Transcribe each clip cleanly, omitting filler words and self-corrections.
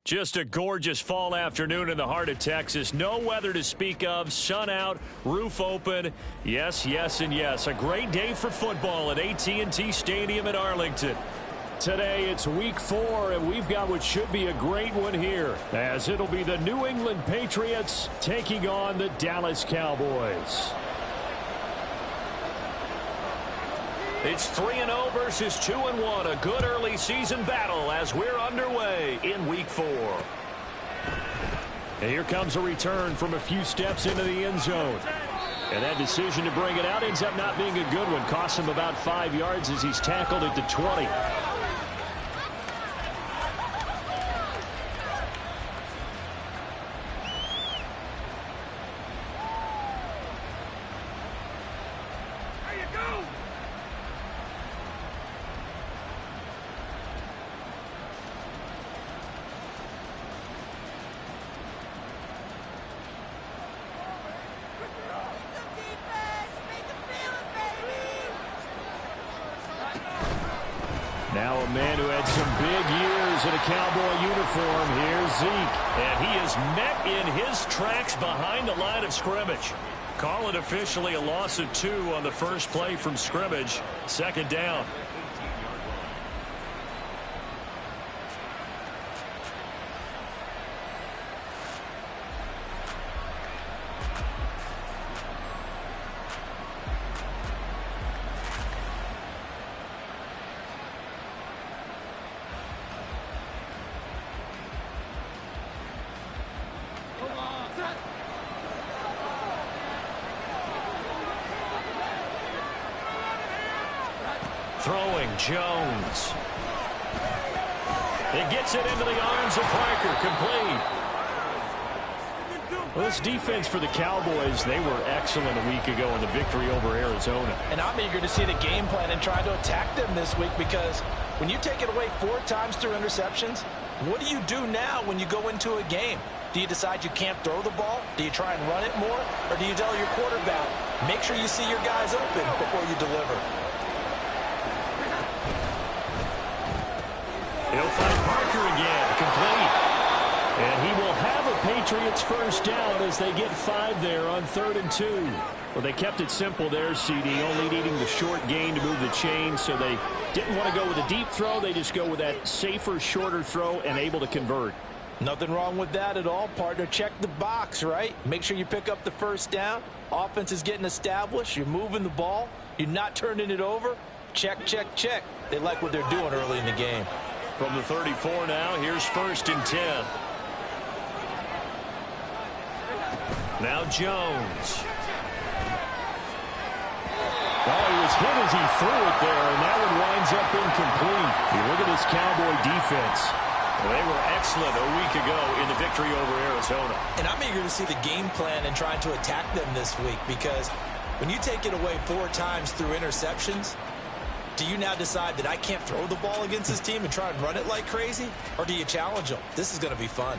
Just a gorgeous fall afternoon in the heart of Texas. No weather to speak of. Sun out, roof open. Yes, yes, and yes. A great day for football at AT&T Stadium in Arlington. Today it's week 4, and we've got what should be a great one here, as it'll be the New England Patriots taking on the Dallas Cowboys. It's 3-0 versus 2-1. A good early season battle as we're underway in week 4. And here comes a return from a few steps into the end zone. And that decision to bring it out ends up not being a good one. Costs him about 5 yards as he's tackled at the 20. Now a man who had some big years in a Cowboy uniform. Here's Zeke. And he is met in his tracks behind the line of scrimmage. Call it officially a loss of 2 on the first play from scrimmage. Second down. Throwing Jones. It gets it into the arms of Parker. Complete. Well, this defense for the Cowboys, they were excellent a week ago in the victory over Arizona. And I'm eager to see the game plan and try to attack them this week, because when you take it away 4 times through interceptions, what do you do now when you go into a game? Do you decide you can't throw the ball? Do you try and run it more? Or do you tell your quarterback, make sure you see your guys open before you deliver? He'll find Parker again. Complete. And he will have a Patriots first down as they get 5 there on 3rd and 2. Well, they kept it simple there, CD, only needing the short gain to move the chain, so they didn't want to go with a deep throw. They just go with that safer, shorter throw and able to convert. Nothing wrong with that at all, partner. Check the box, right? Make sure you pick up the first down. Offense is getting established. You're moving the ball. You're not turning it over. Check, check, check. They like what they're doing early in the game. From the 34 now, here's 1st and 10. Now Jones. Oh, he was hit as he threw it there, and that one winds up incomplete. You look at this Cowboy defense. Well, they were excellent a week ago in the victory over Arizona. And I'm eager to see the game plan and trying to attack them this week, because when you take it away 4 times through interceptions, do you now decide that I can't throw the ball against this team and try and run it like crazy? Or do you challenge them? This is going to be fun.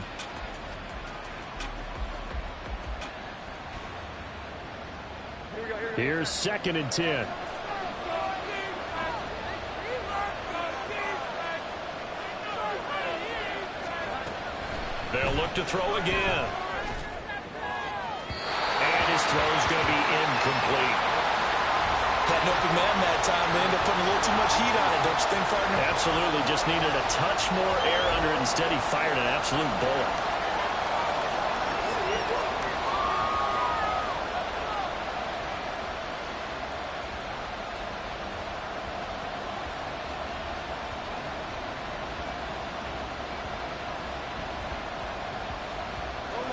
Here's 2nd and 10. They'll look to throw again. And his throw's going to be incomplete. Had an open man that time. They ended up putting a little too much heat on it, don't you think, partner? Absolutely. Just needed a touch more air under it. Instead, he fired an absolute bullet.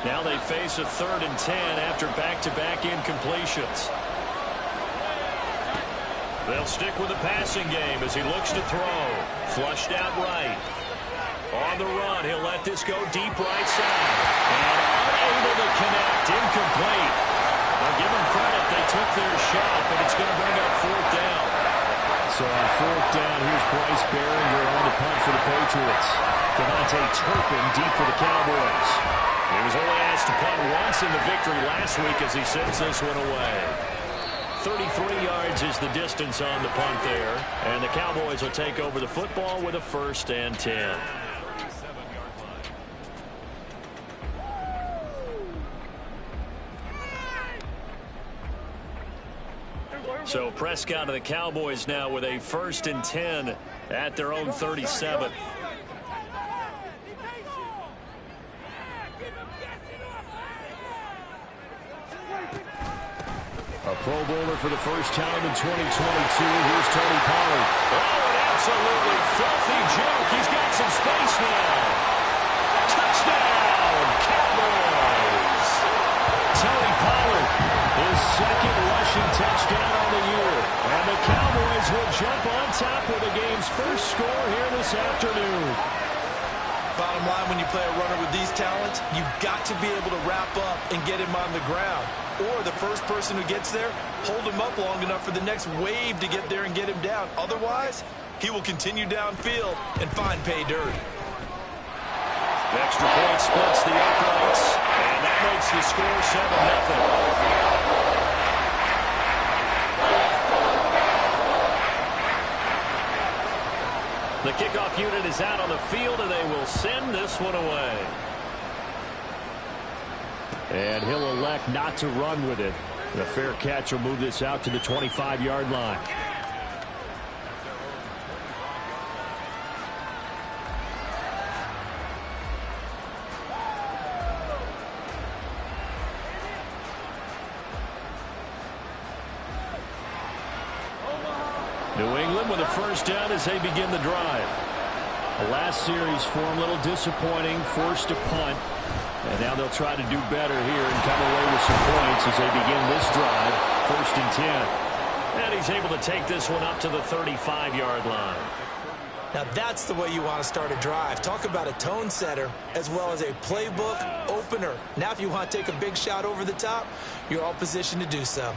Now they face a 3rd and 10 after back-to-back incompletions. They'll stick with the passing game as he looks to throw. Flushed out right. On the run, he'll let this go deep right side. And unable to connect. Incomplete. Now give them credit. They took their shot, but it's going to bring up 4th down. So on 4th down, here's Bryce Behringer on the punt for the Patriots. Devontae Turpin deep for the Cowboys. He was only asked to punt once in the victory last week as he sends this one away. 33 yards is the distance on the punt there. And the Cowboys will take over the football with a 1st and 10. So Prescott of the Cowboys now with a 1st and 10 at their own 37. A Pro Bowler for the first time in 2022. Here's Tony Pollard. Oh, an absolutely filthy juke. He's got some space now. Touchdown, Cowboys. Tony Pollard, his 2nd rushing touchdown on the year. And the Cowboys will jump on top with the game's first score here this afternoon. Bottom line, when you play a runner with these talents, you've got to be able to wrap up and get him on the ground. Or the first person who gets there, hold him up long enough for the next wave to get there and get him down. Otherwise, he will continue downfield and find pay dirt. Extra point splits the uprights, and that makes the score 7-0. The kickoff unit is out on the field, and they will send this one away. And he'll elect not to run with it. The fair catch will move this out to the 25-yard line. New England with a 1st down as they begin the drive. The last series for them a little disappointing, forced a punt. And now they'll try to do better here and come away with some points as they begin this drive. 1st and 10. And he's able to take this one up to the 35-yard line. Now that's the way you want to start a drive. Talk about a tone setter as well as a playbook opener. Now if you want to take a big shot over the top, you're all positioned to do so.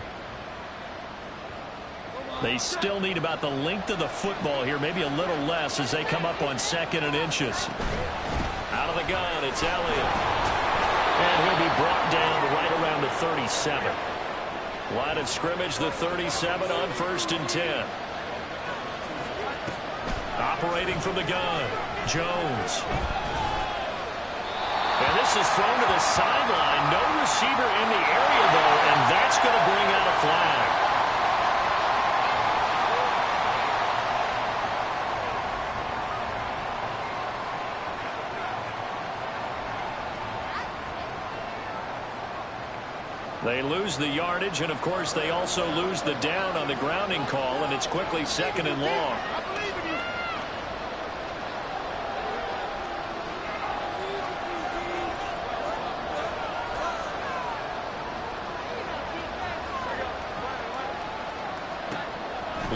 They still need about the length of the football here, maybe a little less as they come up on 2nd and inches. Out of the gun, it's Elliott. And he'll be brought down right around the 37. Line of scrimmage, the 37 on 1st and 10. Operating from the gun, Jones. And this is thrown to the sideline. No receiver in the area, though, and that's going to bring out a flag. They lose the yardage, and, of course, they also lose the down on the grounding call, and it's quickly 2nd and long.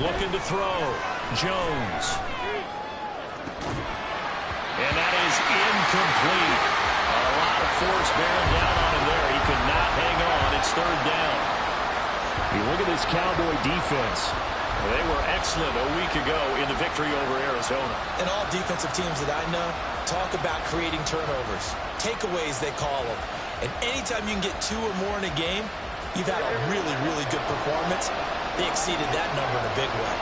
Looking to throw. Jones. And that is incomplete. A lot of force bearing down on him there. He could not hang on. It's 3rd down. You look at this Cowboy defense. They were excellent a week ago in the victory over Arizona. And all defensive teams that I know talk about creating turnovers. Takeaways, they call them. And anytime you can get 2 or more in a game, you've had a really, really good performance. They exceeded that number in a big way.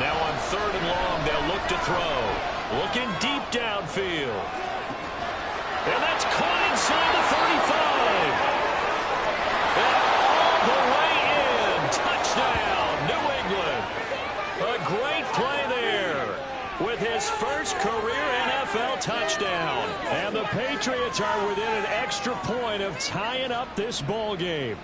Now on 3rd and long, they'll look to throw. Looking deep downfield. And that's caught inside the 35. And all the way in. Touchdown, New England. A great play there with his first career NFL touchdown. And the Patriots are within an extra point of tying up this ball game.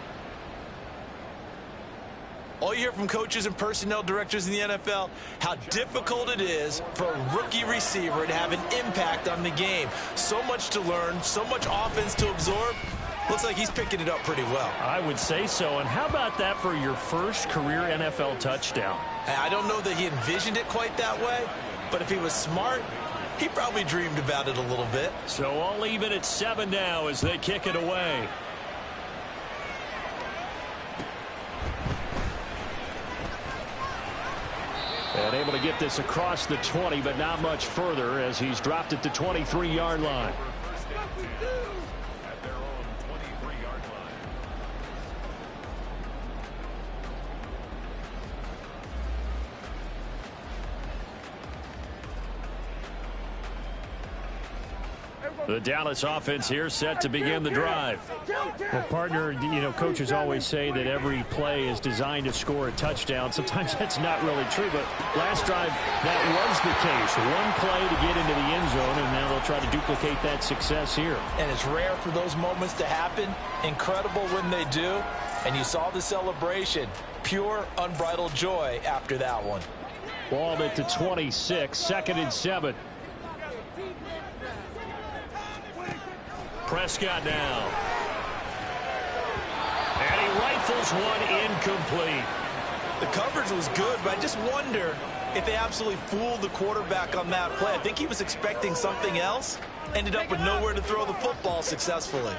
All you hear from coaches and personnel directors in the NFL, how difficult it is for a rookie receiver to have an impact on the game. So much to learn, so much offense to absorb. Looks like he's picking it up pretty well. I would say so. And how about that for your first career NFL touchdown? I don't know that he envisioned it quite that way, but if he was smart, he probably dreamed about it a little bit. So all even at 7 now as they kick it away. And able to get this across the 20, but not much further as he's dropped it to 23-yard line. At their own 23-yard line. The Dallas offense here set to begin the drive. Well, partner, coaches always say that every play is designed to score a touchdown. Sometimes that's not really true, but last drive, that was the case. One play to get into the end zone, and now they'll try to duplicate that success here. And it's rare for those moments to happen. Incredible when they do. And you saw the celebration. Pure, unbridled joy after that one. Ball at the 26, 2nd and 7. Prescott now. And he rifles one incomplete. The coverage was good, but I just wonder if they absolutely fooled the quarterback on that play. I think he was expecting something else. Ended up with nowhere to throw the football successfully.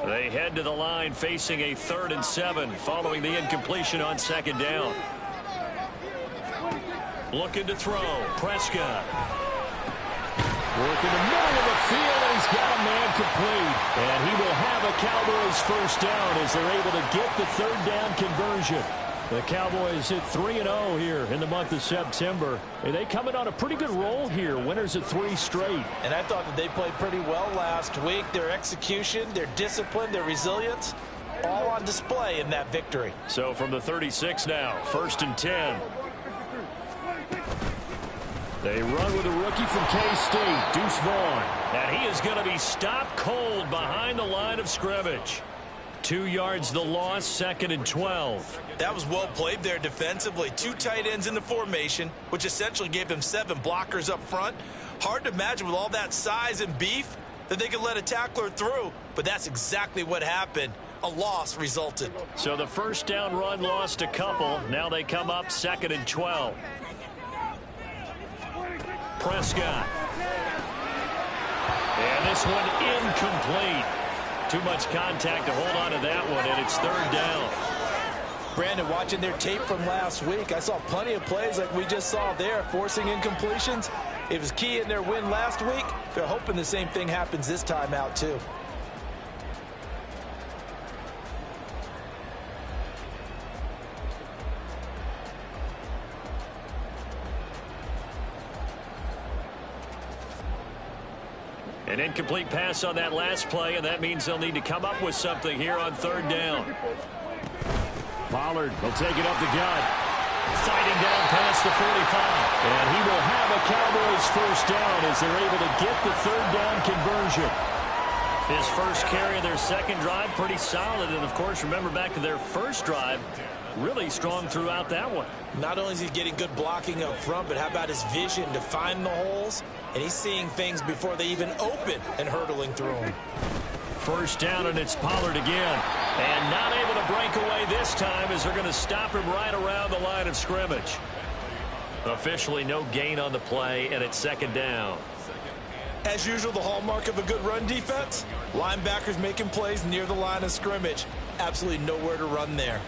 They head to the line facing a 3rd and 7 following the incompletion on 2nd down. Looking to throw. Prescott. Working the middle of the field, and he's got a man complete. And he will have a Cowboys first down as they're able to get the 3rd down conversion. The Cowboys hit 3-0 here in the month of September. And they coming on a pretty good roll here. Winners of 3 straight. And I thought that they played pretty well last week. Their execution, their discipline, their resilience, all on display in that victory. So from the 36 now, 1st and 10. They run with a rookie from K-State, Deuce Vaughn. And he is going to be stopped cold behind the line of scrimmage. 2 yards the loss, 2nd and 12. That was well played there defensively. 2 tight ends in the formation, which essentially gave them 7 blockers up front. Hard to imagine with all that size and beef that they could let a tackler through, but that's exactly what happened. A loss resulted. So the first down run lost a couple. Now they come up 2nd and 12. Prescott. And this one incomplete. Too much contact to hold on to that one, and it's 3rd down. Brandon, watching their tape from last week, I saw plenty of plays like we just saw there, forcing incompletions. It was key in their win last week. They're hoping the same thing happens this time out, too. An incomplete pass on that last play, and that means they'll need to come up with something here on 3rd down. Pollard will take it up the gut. Fighting down past the 45. And he will have a Cowboys first down as they're able to get the 3rd down conversion. His first carry of their 2nd drive, pretty solid. And, of course, remember back to their first drive, really strong throughout that one. Not only is he getting good blocking up front, but how about his vision to find the holes? And he's seeing things before they even open and hurtling through them. First down, and it's Pollard again. And not able to break away this time as they're going to stop him right around the line of scrimmage. Officially no gain on the play, and it's 2nd down. As usual, the hallmark of a good run defense, linebackers making plays near the line of scrimmage. Absolutely nowhere to run there.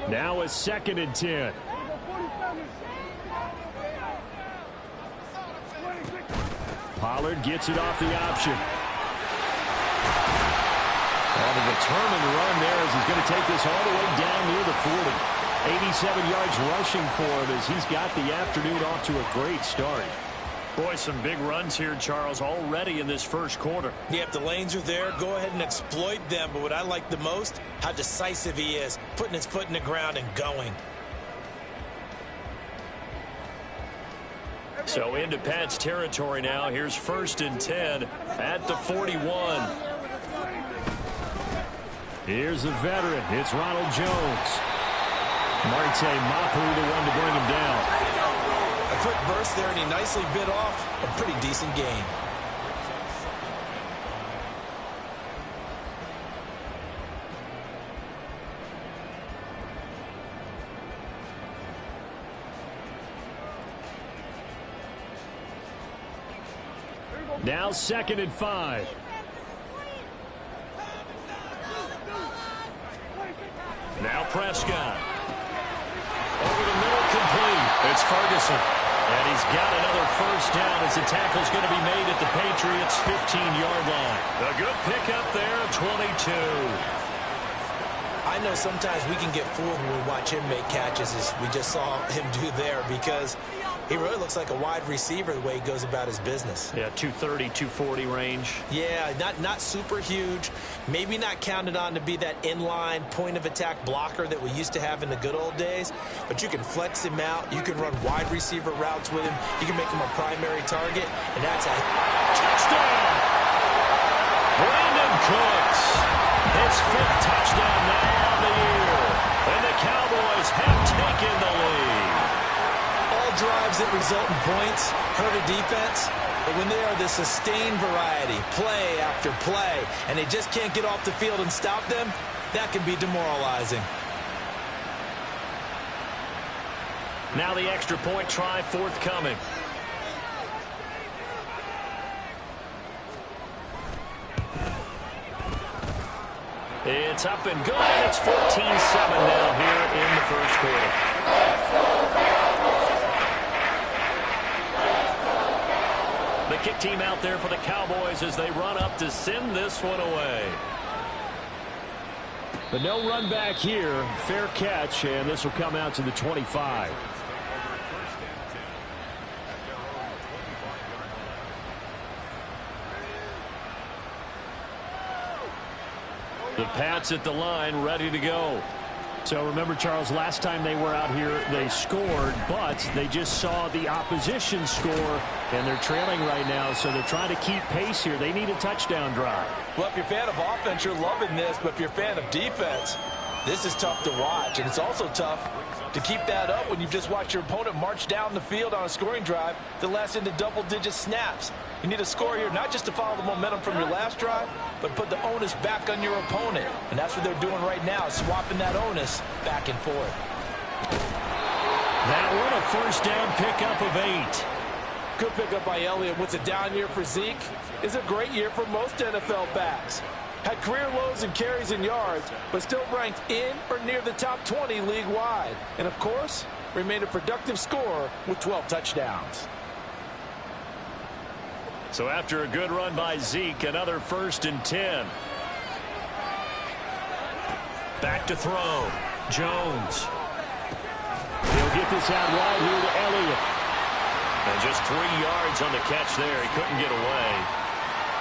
Now a 2nd and 10. Pollard gets it off the option. And a determined run there as he's going to take this all the way down near the 40. 87 yards rushing for him as he's got the afternoon off to a great start. Boy, some big runs here, Charles, already in this first quarter. Yeah, if the lanes are there, go ahead and exploit them. But what I like the most, how decisive he is, putting his foot in the ground and going. So into Pat's territory now. Here's 1st and 10 at the 41. Here's the veteran. It's Ronald Jones. Marte Mapu, the one to bring him down. A quick burst there, and he nicely bit off a pretty decent gain. Now 2nd and 5. Now Prescott. Over the middle, complete. It's Ferguson. And he's got another first down as the tackle's going to be made at the Patriots' 15-yard line. A good pickup there, 22. I know sometimes we can get fooled when we watch him make catches, as we just saw him do there, because he really looks like a wide receiver the way he goes about his business. Yeah, 230, 240 range. Yeah, not super huge. Maybe not counted on to be that inline point-of-attack blocker that we used to have in the good old days. But you can flex him out. You can run wide receiver routes with him. You can make him a primary target. And that's a touchdown! Brandon Cooks. His 5th touchdown now on the year. And the Cowboys have taken the lead. Drives that result in points hurt a defense, but when they are the sustained variety, play after play, and they just can't get off the field and stop them, that can be demoralizing. Now the extra point try forthcoming. It's up and good. It's 14-7 now here in the first quarter. The kick team out there for the Cowboys as they run up to send this one away. But no run back here. Fair catch, and this will come out to the 25. The Pats at the line, ready to go. So remember, Charles, last time they were out here, they scored, but they just saw the opposition score, and they're trailing right now, so they're trying to keep pace here. They need a touchdown drive. Well, if you're a fan of offense, you're loving this, but if you're a fan of defense, this is tough to watch, and it's also tough to keep that up when you've just watched your opponent march down the field on a scoring drive that lasts into double-digit snaps. You need a score here, not just to follow the momentum from your last drive, but put the onus back on your opponent. And that's what they're doing right now, swapping that onus back and forth. That one, a first down pickup of 8. Good pickup by Elliott. What's a down year for Zeke is a great year for most NFL backs. Had career lows in carries and yards, but still ranked in or near the top 20 league-wide. And, of course, remained a productive scorer with 12 touchdowns. So after a good run by Zeke, another 1st and 10. Back to throw. Jones. He'll get this out wide here to Elliott. And just 3 yards on the catch there. He couldn't get away.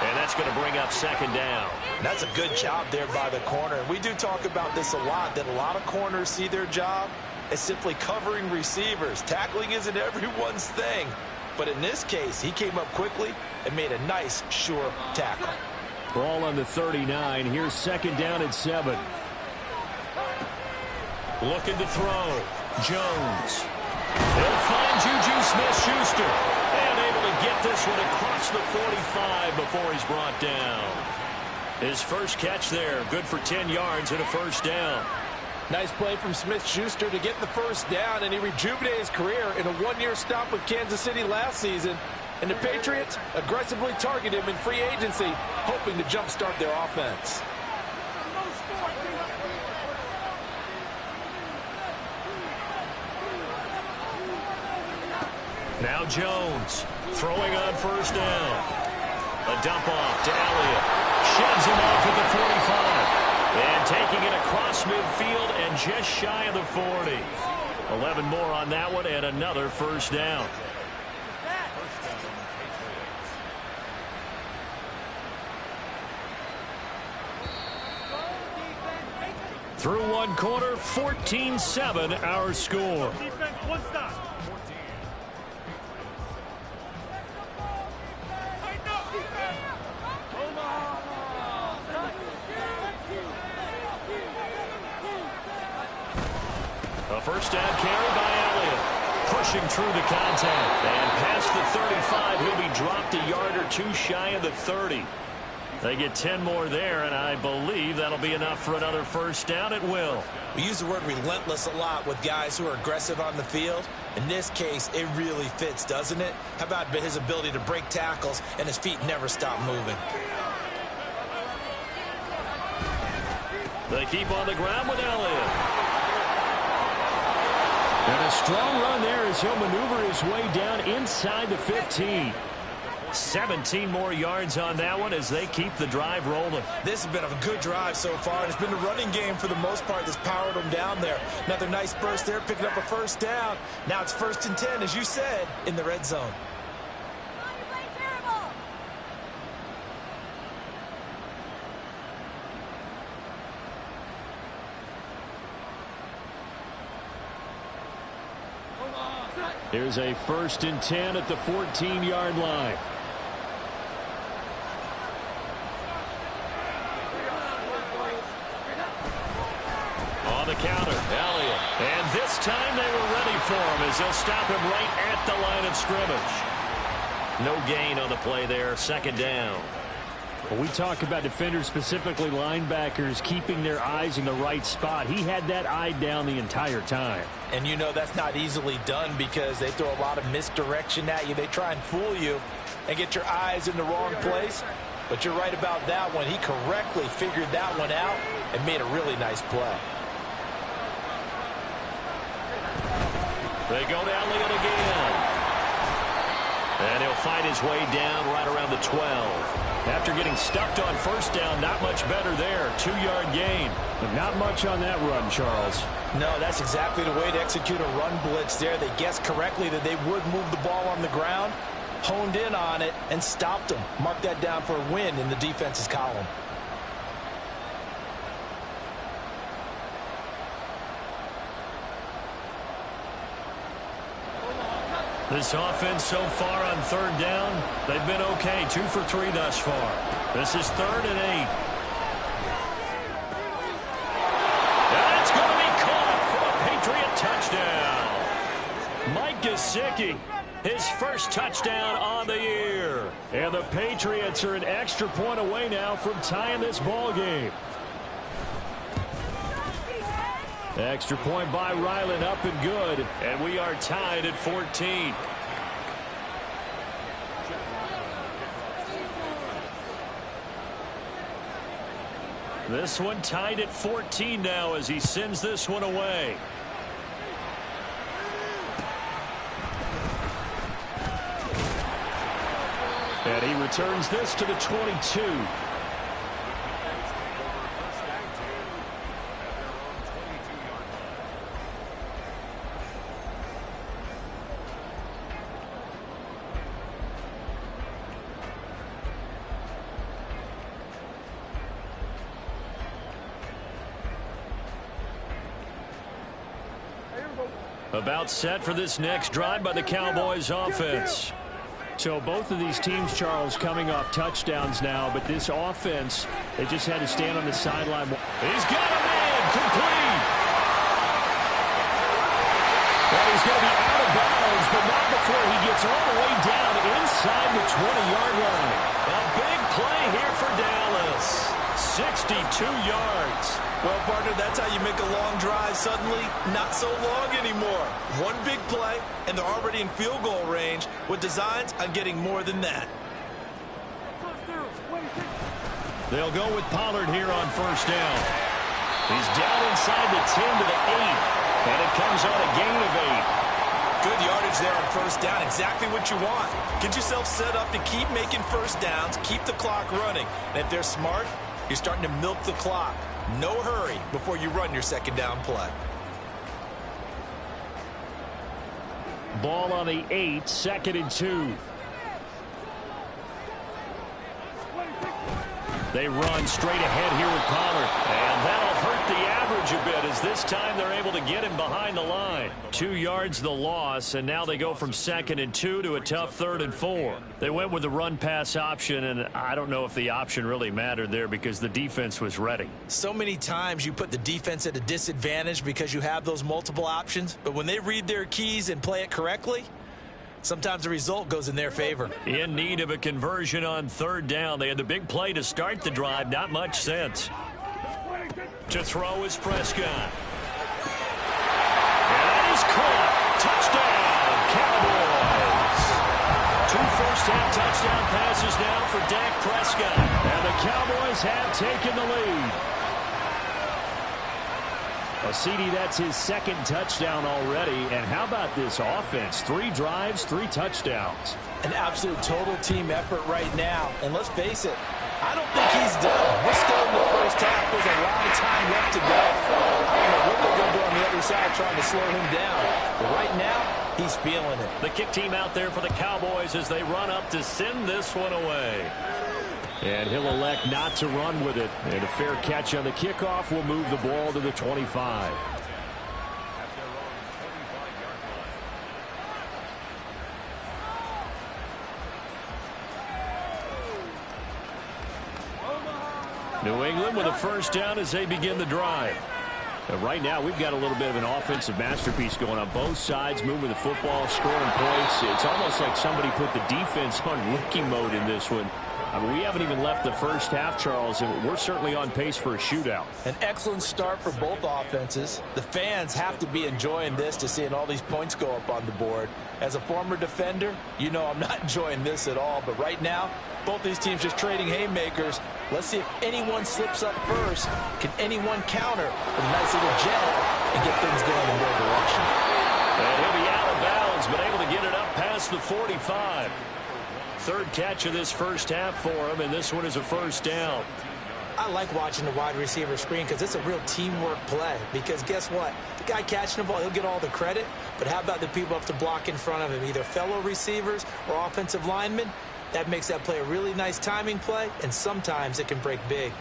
And that's going to bring up 2nd down. That's a good job there by the corner. We do talk about this a lot, that a lot of corners see their job as simply covering receivers. Tackling isn't everyone's thing. But in this case, he came up quickly and made a nice, sure tackle. Ball on the 39. Here's 2nd down and 7. Looking to throw. Jones. He'll find Juju Smith-Schuster. And able to get this one across the 45 before he's brought down. His first catch there. Good for 10 yards and a first down. Nice play from Smith-Schuster to get the first down, and he rejuvenated his career in a 1-year stop with Kansas City last season. And the Patriots aggressively target him in free agency, hoping to jumpstart their offense. Now Jones throwing on first down. A dump off to Elliott. Shoves him off at the 45. And taking it across midfield and just shy of the 40. 11 more on that one and another first down. Through one quarter, 14-7 our score. Defense, one stop. A first down carry by Elliott. Pushing through the contact. And past the 35, he'll be dropped a yard or two shy of the 30. They get 10 more there, and I believe that'll be enough for another first down. It will. We use the word relentless a lot with guys who are aggressive on the field. In this case, it really fits, doesn't it? How about his ability to break tackles and his feet never stop moving? They keep on the ground with Elliott. And a strong run there as he'll maneuver his way down inside the 15. 17 more yards on that one as they keep the drive rolling. This has been a good drive so far, and it's been the running game for the most part that's powered them down there. Another nice burst there, picking up a first down. Now it's 1st and 10, as you said, in the red zone. Here's a 1st and 10 at the 14-yard line. On the counter, Elliott. And this time they were ready for him as they'll stop him right at the line of scrimmage. No gain on the play there, 2nd down. When we talk about defenders, specifically linebackers, keeping their eyes in the right spot, he had that eye down the entire time. And you know that's not easily done because they throw a lot of misdirection at you. They try and fool you and get your eyes in the wrong place. But you're right about that one. He correctly figured that one out and made a really nice play. They go to Elliott again. And he'll fight his way down right around the 12. After getting stuffed on 1st down, not much better there. 2-yard gain. But not much on that run, Charles. No, that's exactly the way to execute a run blitz there. They guessed correctly that they would move the ball on the ground, honed in on it, and stopped them. Mark that down for a win in the defense's column. This offense so far on 3rd down, they've been okay. 2 for 3 thus far. This is 3rd and 8. And it's going to be caught for a Patriot touchdown. Mike Gesicki, his first touchdown on the year. And the Patriots are an extra point away now from tying this ball game. Extra point by Ryland, up and good. And we are tied at 14. This one tied at 14 now as he sends this one away. And he returns this to the 22. About set for this next drive by the Cowboys offense. So both of these teams, Charles, coming off touchdowns now, but this offense, they just had to stand on the sideline. He's got a man complete. Well, he's going to be out of bounds, but not before he gets all the way down inside the 20-yard line. A big play here for Dallas. 62 yards. Well, partner, that's how you make a long drive suddenly not so long anymore. One big play, and they're already in field goal range with designs on getting more than that. They'll go with Pollard here on 1st down. He's down inside the 10 to the 8, and it comes on a gain of 8. Good yardage there on 1st down, exactly what you want. Get yourself set up to keep making 1st downs, keep the clock running. And if they're smart, you're starting to milk the clock. No hurry before you run your 2nd down play. Ball on the 8, 2nd and 2. They run straight ahead here with Pollard. And that'll hurt the average a bit as this time they're able to get him behind the line. 2 yards the loss, and now they go from 2nd and 2 to a tough 3rd and 4. They went with the run-pass option, and I don't know if the option really mattered there because the defense was ready. So many times you put the defense at a disadvantage because you have those multiple options, but when they read their keys and play it correctly, sometimes the result goes in their favor. In need of a conversion on 3rd down. They had the big play to start the drive. Not much sense. To throw is Prescott. And that is caught. Touchdown, Cowboys. 2 first-half touchdown passes now for Dak Prescott. And the Cowboys have taken the lead. Well, CD, that's his second touchdown already. And how about this offense? 3 drives, 3 touchdowns. An absolute total team effort right now. And let's face it, I don't think he's done. We're still in the first half. There's a lot of time left to go. I don't know what they're going to do on the other side trying to slow him down. But right now, he's feeling it. The kick team out there for the Cowboys as they run up to send this one away. And he'll elect not to run with it. And a fair catch on the kickoff will move the ball to the 25. New England with a first down as they begin the drive. And right now, we've got a little bit of an offensive masterpiece going on both sides, moving the football, scoring points. It's almost like somebody put the defense on rookie mode in this one. I mean, we haven't even left the first half, Charles, and we're certainly on pace for a shootout. An excellent start for both offenses. The fans have to be enjoying this to seeing all these points go up on the board. As a former defender, you know I'm not enjoying this at all. But right now, both these teams just trading haymakers. Let's see if anyone slips up first. Can anyone counter with a nice little jab and get things going in their direction? And he'll be out of bounds, but able to get it up past the 45. Third catch of this first half for him, and this one is a first down. I like watching the wide receiver screen because it's a real teamwork play. Because guess what? The guy catching the ball, he'll get all the credit. But how about the people up to block in front of him, either fellow receivers or offensive linemen? That makes that play a really nice timing play, and sometimes it can break big.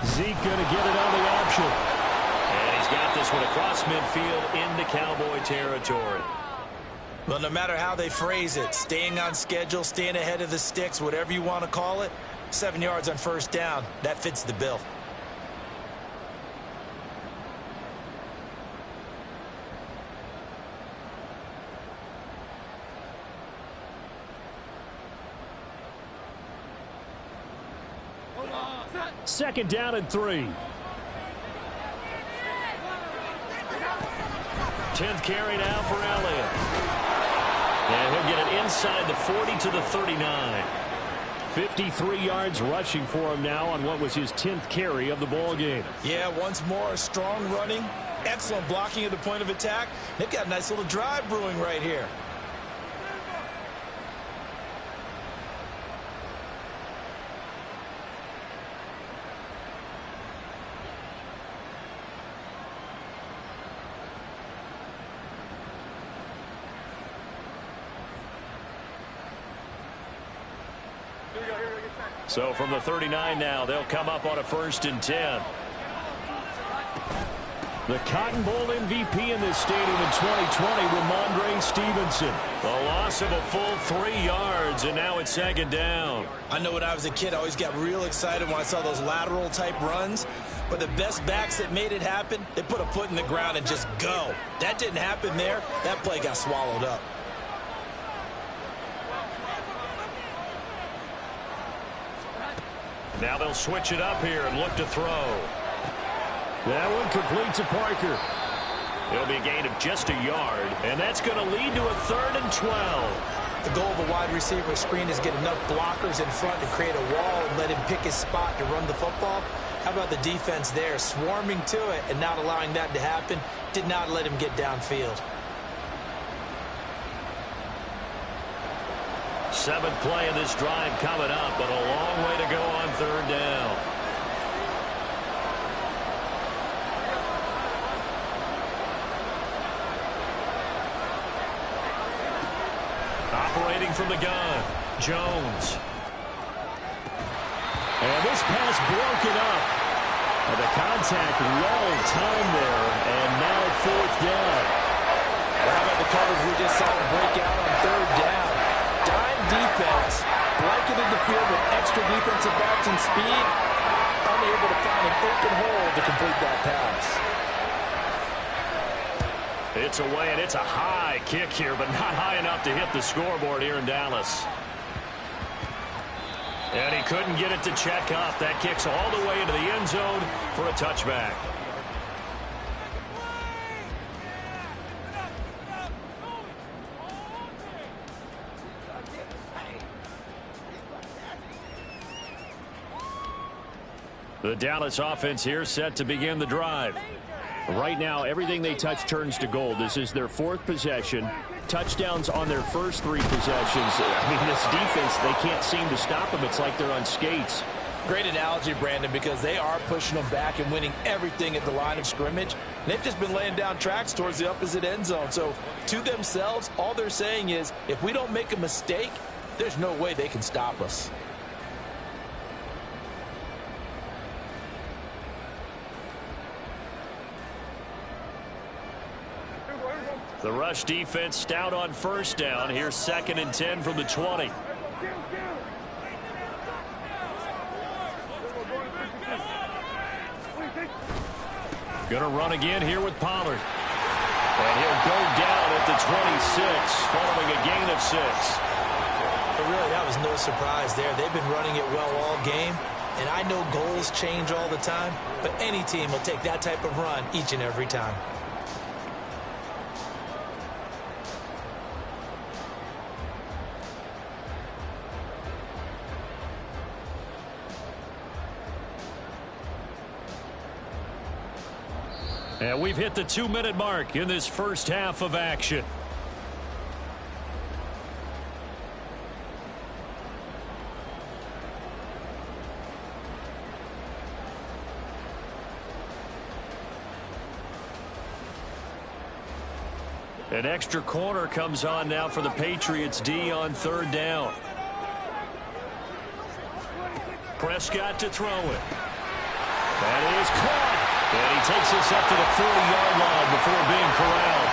Zeke going to get it on the option. And he's got this one across midfield into Cowboy territory. Well, no matter how they phrase it, staying on schedule, staying ahead of the sticks, whatever you want to call it, 7 yards on first down, that fits the bill. Second down and 3. 10th carry now for Elliott. And he'll get it inside the 40 to the 39. 53 yards rushing for him now on what was his 10th carry of the ball game. Yeah, once more, strong running, excellent blocking at the point of attack. They've got a nice little drive brewing right here. So from the 39 now, they'll come up on a 1st and 10. The Cotton Bowl MVP in this stadium in 2020, Ramondre Stevenson. The loss of a full 3 yards, and now it's 2nd down. I know when I was a kid, I always got real excited when I saw those lateral type runs. But the best backs that made it happen, they put a foot in the ground and just go. That didn't happen there. That play got swallowed up. Now they'll switch it up here and look to throw. That one complete to Parker. It'll be a gain of just a yard, and that's going to lead to a 3rd and 12. The goal of a wide receiver screen is get enough blockers in front to create a wall and let him pick his spot to run the football. How about the defense there, swarming to it and not allowing that to happen? Did not let him get downfield. 7th play of this drive coming up, but a long way to go on 3rd down. Operating from the gun, Jones. And this pass broken up. And the contact well timed there, and now 4th down. How about the coverage we just saw break out on 3rd down? Dime defense, blanketed the field with extra defensive backs and speed, unable to find an open hole to complete that pass. It's away, and it's a high kick here, but not high enough to hit the scoreboard here in Dallas. And he couldn't get it to check up. That kicks all the way into the end zone for a touchback. The Dallas offense here set to begin the drive. Right now, everything they touch turns to gold. This is their 4th possession. Touchdowns on their first 3 possessions. I mean, this defense, they can't seem to stop them. It's like they're on skates. Great analogy, Brandon, because they are pushing them back and winning everything at the line of scrimmage. They've just been laying down tracks towards the opposite end zone. So, to themselves, all they're saying is, if we don't make a mistake, there's no way they can stop us. The rush defense stout on first down. Here's 2nd and 10 from the 20. Gonna run again here with Pollard. And he'll go down at the 26, following a gain of 6. But really, that was no surprise there. They've been running it well all game. And I know goals change all the time, but any team will take that type of run each and every time. And we've hit the 2-minute mark in this first half of action. An extra corner comes on now for the Patriots D on 3rd down. Prescott to throw it. That is caught. And he takes us up to the 40-yard line before being corralled.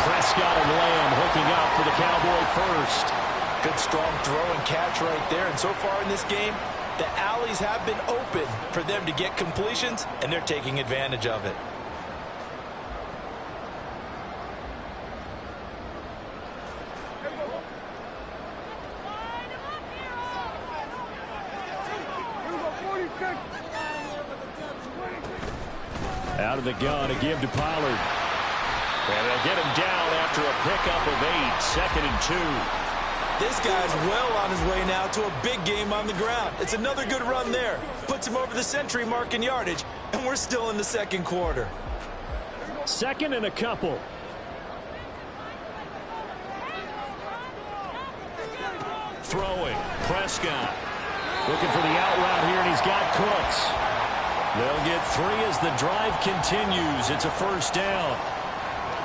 Prescott and Lamb hooking up for the Cowboy first. Good strong throw and catch right there. And so far in this game, the alleys have been open for them to get completions, and they're taking advantage of it. Out of the gun, a give to Pollard. And they'll get him down after a pickup of 8, 2nd and 2. This guy's well on his way now to a big game on the ground. It's another good run there. Puts him over the century mark in yardage, and we're still in the 2nd quarter. 2nd and a couple. Throwing, Prescott. Looking for the out route here, and he's got Cooks. They'll get 3 as the drive continues. It's a first down.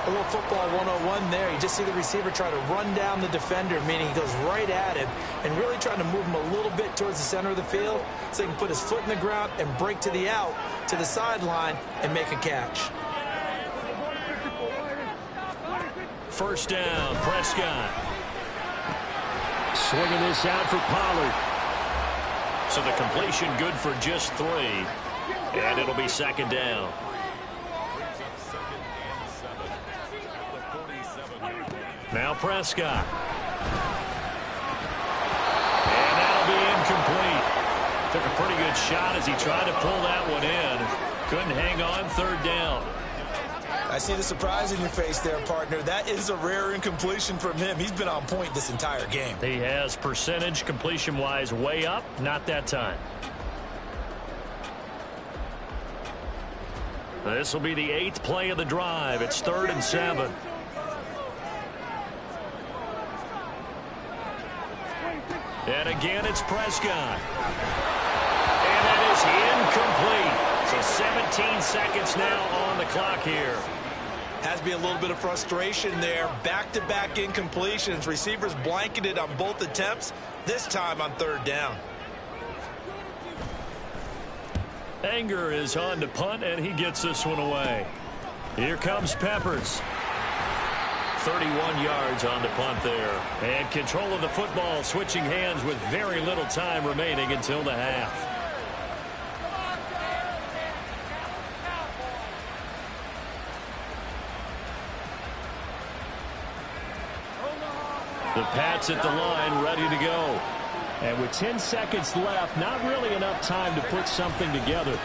A little football 101 there. You just see the receiver try to run down the defender, meaning he goes right at him and really trying to move him a little bit towards the center of the field so he can put his foot in the ground and break to the out, to the sideline, and make a catch. First down, Prescott. Swinging this out for Pollard. So the completion good for just 3. And it'll be 2nd down. Now Prescott. And that'll be incomplete. Took a pretty good shot as he tried to pull that one in. Couldn't hang on 3rd down. I see the surprise in your face there, partner. That is a rare incompletion from him. He's been on point this entire game. He has percentage completion-wise way up. Not that time. This will be the 8th play of the drive. It's 3rd and 7. And again, it's Prescott. And that is incomplete. So 17 seconds now on the clock here. Has to be a little bit of frustration there. Back-to-back incompletions. Receivers blanketed on both attempts, this time on 3rd down. Anger is on to punt, and he gets this one away. Here comes Peppers. 31 yards on the punt there. And control of the football switching hands with very little time remaining until the half. The Pats at the line, ready to go. And with 10 seconds left, not really enough time to put something together.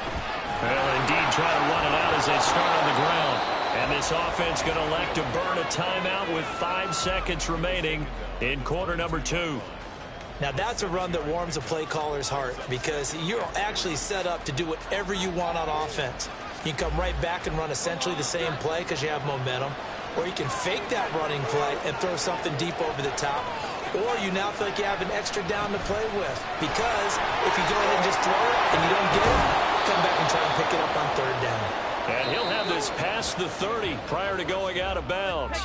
Well, indeed, try to run it out as they start on the ground. And this offense going to elect to burn a timeout with 5 seconds remaining in quarter number 2. Now, that's a run that warms a play caller's heart because you're actually set up to do whatever you want on offense. You can come right back and run essentially the same play because you have momentum, or you can fake that running play and throw something deep over the top, or you now feel like you have an extra down to play with because if you go ahead and just throw it and you don't get it, come back and try and pick it up on third down. And he'll have this past the 30 prior to going out of bounds.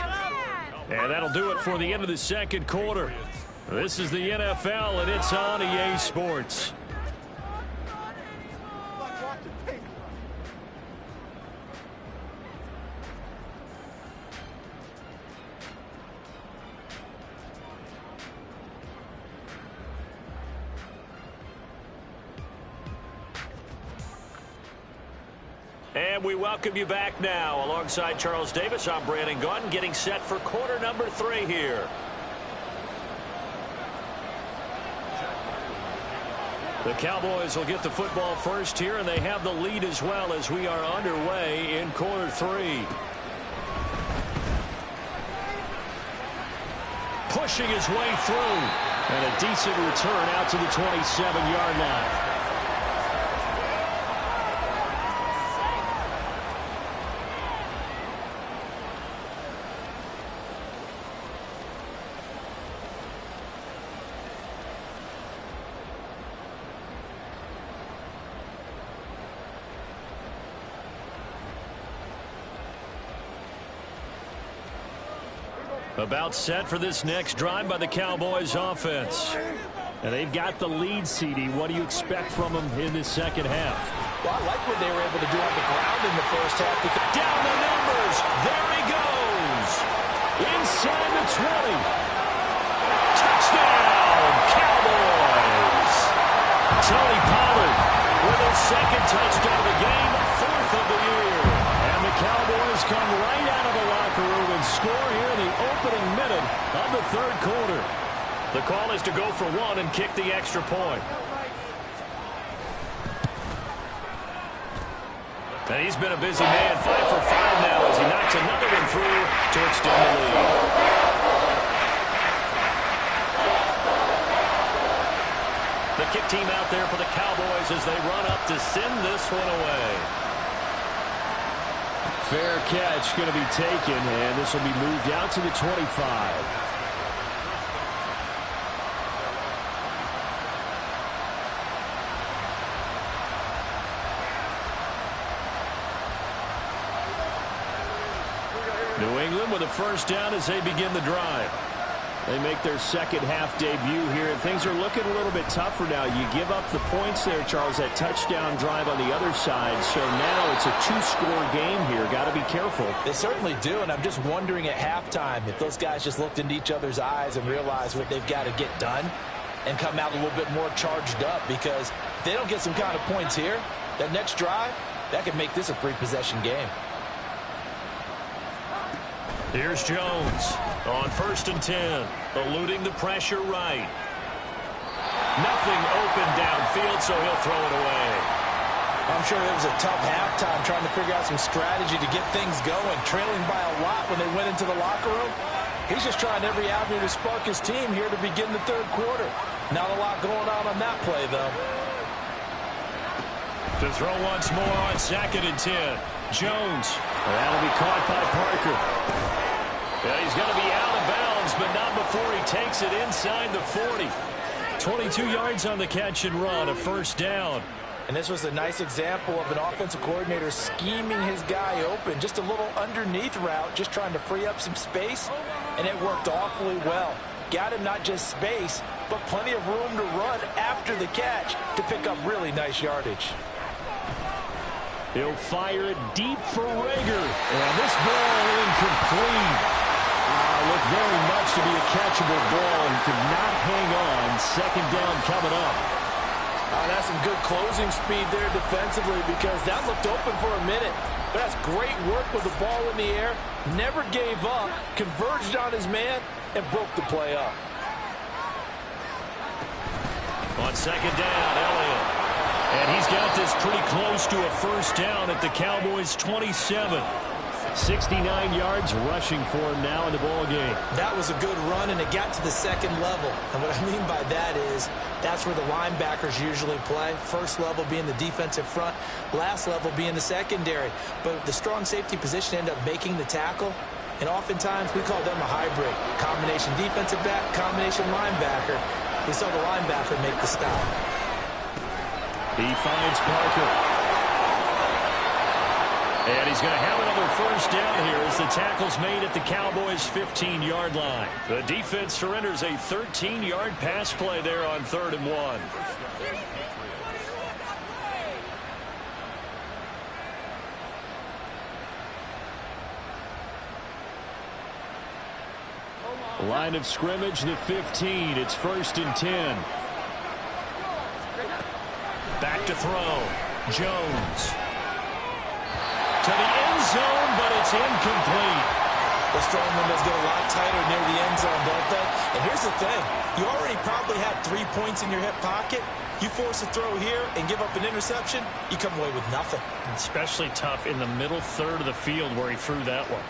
And that'll do it for the end of the second quarter. This is the NFL, and it's on EA Sports. And we welcome you back now. Alongside Charles Davis, I'm Brandon Gunn, getting set for quarter number 3 here. The Cowboys will get the football first here, and they have the lead as well as we are underway in quarter 3. Pushing his way through, and a decent return out to the 27-yard line. About set for this next drive by the Cowboys offense. And they've got the lead, CD. What do you expect from them in this second half? Well, I like what they were able to do on the ground in the first half. Down the numbers. There he goes. Inside the 20. Touchdown, Cowboys. Tony Pollard with his second touchdown of the game, 4th of the year. And the Cowboys come right out of the locker room and score here in the opening minute of the third quarter. The call is to go for 1 and kick the extra point. And he's been a busy man, 5 for 5 now as he knocks another one through to extend the lead. The kick team out there for the Cowboys as they run up to send this one away. Fair catch going to be taken, and this will be moved out to the 25. New England with a first down as they begin the drive. They make their second half debut here, and things are looking a little bit tougher now. You give up the points there, Charles, that touchdown drive on the other side. So now it's a 2-score game here. Got to be careful. They certainly do, and I'm just wondering at halftime if those guys just looked into each other's eyes and realized what they've got to get done and come out a little bit more charged up, because if they don't get some kind of points here, that next drive, that could make this a 3-possession game. Here's Jones on 1st and 10, eluding the pressure right. Nothing open downfield, so he'll throw it away. I'm sure it was a tough halftime trying to figure out some strategy to get things going, trailing by a lot when they went into the locker room. He's just trying every avenue to spark his team here to begin the third quarter. Not a lot going on that play, though. To throw once more on 2nd and 10. Jones. That'll be caught by Parker. Yeah, he's going to be out of bounds, but not before he takes it inside the 40. 22 yards on the catch and run, a first down. And this was a nice example of an offensive coordinator scheming his guy open. Just a little underneath route, just trying to free up some space, and it worked awfully well. Got him not just space, but plenty of room to run after the catch to pick up really nice yardage. He'll fire it deep for Rager. And this ball incomplete. Looked very much to be a catchable ball. He could not hang on. Second down coming up. That's some good closing speed there defensively, because that looked open for a minute. But that's great work with the ball in the air. Never gave up. Converged on his man and broke the play up. On second down, Elliott. And he's got this pretty close to a first down at the Cowboys' 27. 69 yards rushing for him now in the ball game. That was a good run, and it got to the second level. And what I mean by that is that's where the linebackers usually play. First level being the defensive front, last level being the secondary. But the strong safety position ended up making the tackle, and oftentimes we call them a hybrid. Combination defensive back, combination linebacker. We saw the linebacker make the stop. He finds Parker. And he's going to have another first down here as the tackle's made at the Cowboys' 15-yard line. The defense surrenders a 13-yard pass play there on 3rd and 1. Line of scrimmage, the 15. It's 1st and 10. Back to throw. Jones. To the end zone, but it's incomplete. Those throwing windows get a lot tighter near the end zone, don't they? And here's the thing. You already probably have 3 points in your hip pocket. You force a throw here and give up an interception, you come away with nothing. Especially tough in the middle third of the field where he threw that one.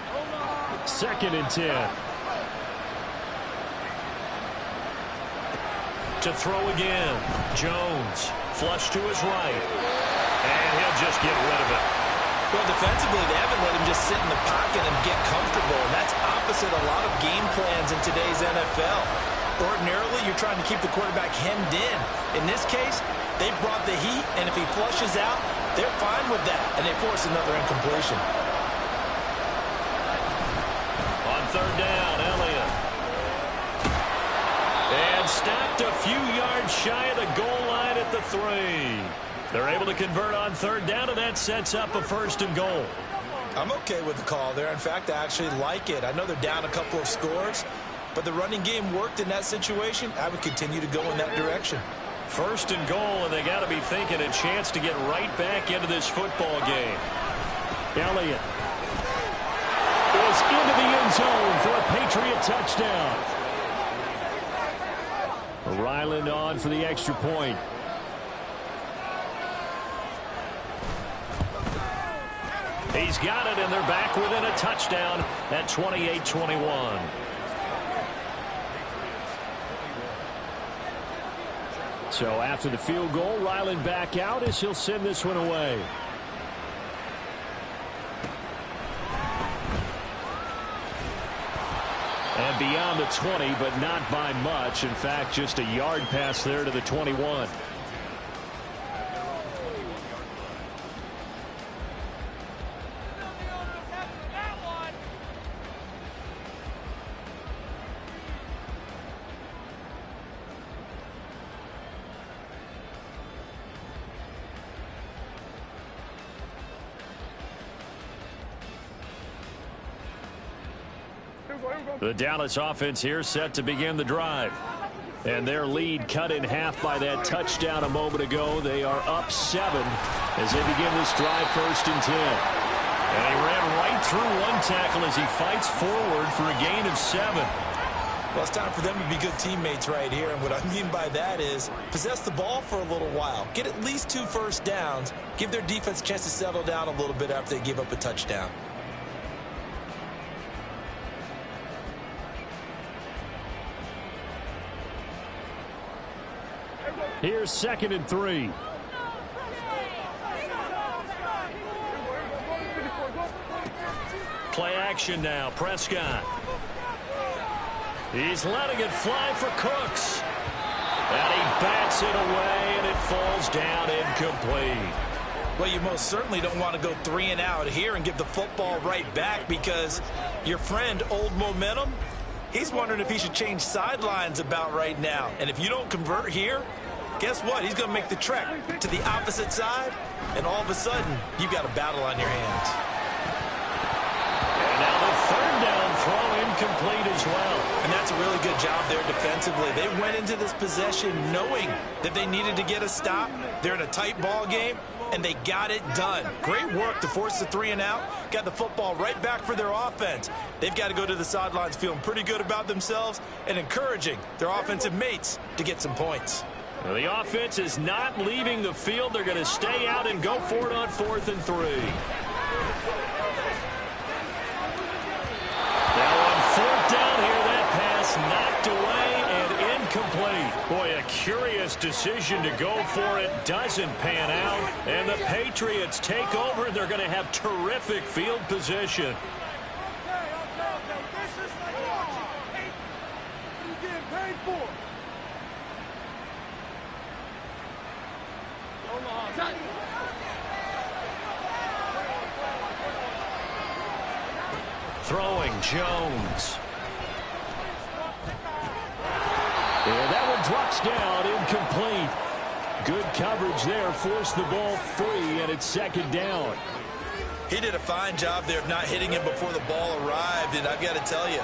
2nd and 10. To throw again. Jones. Flush to his right. And he'll just get rid of it. Well, defensively, they haven't let him just sit in the pocket and get comfortable, and that's opposite a lot of game plans in today's NFL. Ordinarily, you're trying to keep the quarterback hemmed in. In this case, they brought the heat, and if he flushes out, they're fine with that, and they force another incompletion. On 3rd down, Elliott. And stopped a few yards shy of the goal line at the 3. They're able to convert on 3rd down, and that sets up a 1st and goal. I'm okay with the call there. In fact, I actually like it. I know they're down a couple of scores, but the running game worked in that situation. I would continue to go in that direction. 1st and goal, and they got to be thinking a chance to get right back into this football game. Elliott is into the end zone for a Patriot touchdown. Ryland on for the extra point. He's got it, and they're back within a touchdown at 28-21. So after the field goal, Ryland back out as he'll send this one away. And beyond the 20, but not by much. In fact, just a yard pass there to the 21. The Dallas offense here set to begin the drive. And their lead cut in half by that touchdown a moment ago. They are up 7 as they begin this drive 1st and 10. And he ran right through one tackle as he fights forward for a gain of 7. Well, it's time for them to be good teammates right here. And what I mean by that is possess the ball for a little while. Get at least 2 first downs. Give their defense a chance to settle down a little bit after they give up a touchdown. Here's 2nd and 3. Play action now. Prescott. He's letting it fly for Cooks. And he bats it away, and it falls down incomplete. Well, you most certainly don't want to go 3 and out here and give the football right back, because your friend, Old Momentum, he's wondering if he should change sidelines about right now. And if you don't convert here, guess what? He's going to make the trek to the opposite side, and all of a sudden, you've got a battle on your hands. And now the 3rd down throw incomplete as well. And that's a really good job there defensively. They went into this possession knowing that they needed to get a stop. They're in a tight ball game, and they got it done. Great work to force the 3 and out. Got the football right back for their offense. They've got to go to the sidelines feeling pretty good about themselves and encouraging their offensive mates to get some points. The offense is not leaving the field. They're going to stay out and go for it on 4th and 3. Now on 4th down here, that pass knocked away and incomplete. Boy, a curious decision to go for it. Doesn't pan out. And the Patriots take over. They're going to have terrific field position. This is like watching. You're getting paid for. Throwing Jones. And that one drops down, incomplete. Good coverage there, forced the ball free, and it's 2nd down. He did a fine job there of not hitting him before the ball arrived, and I've got to tell you,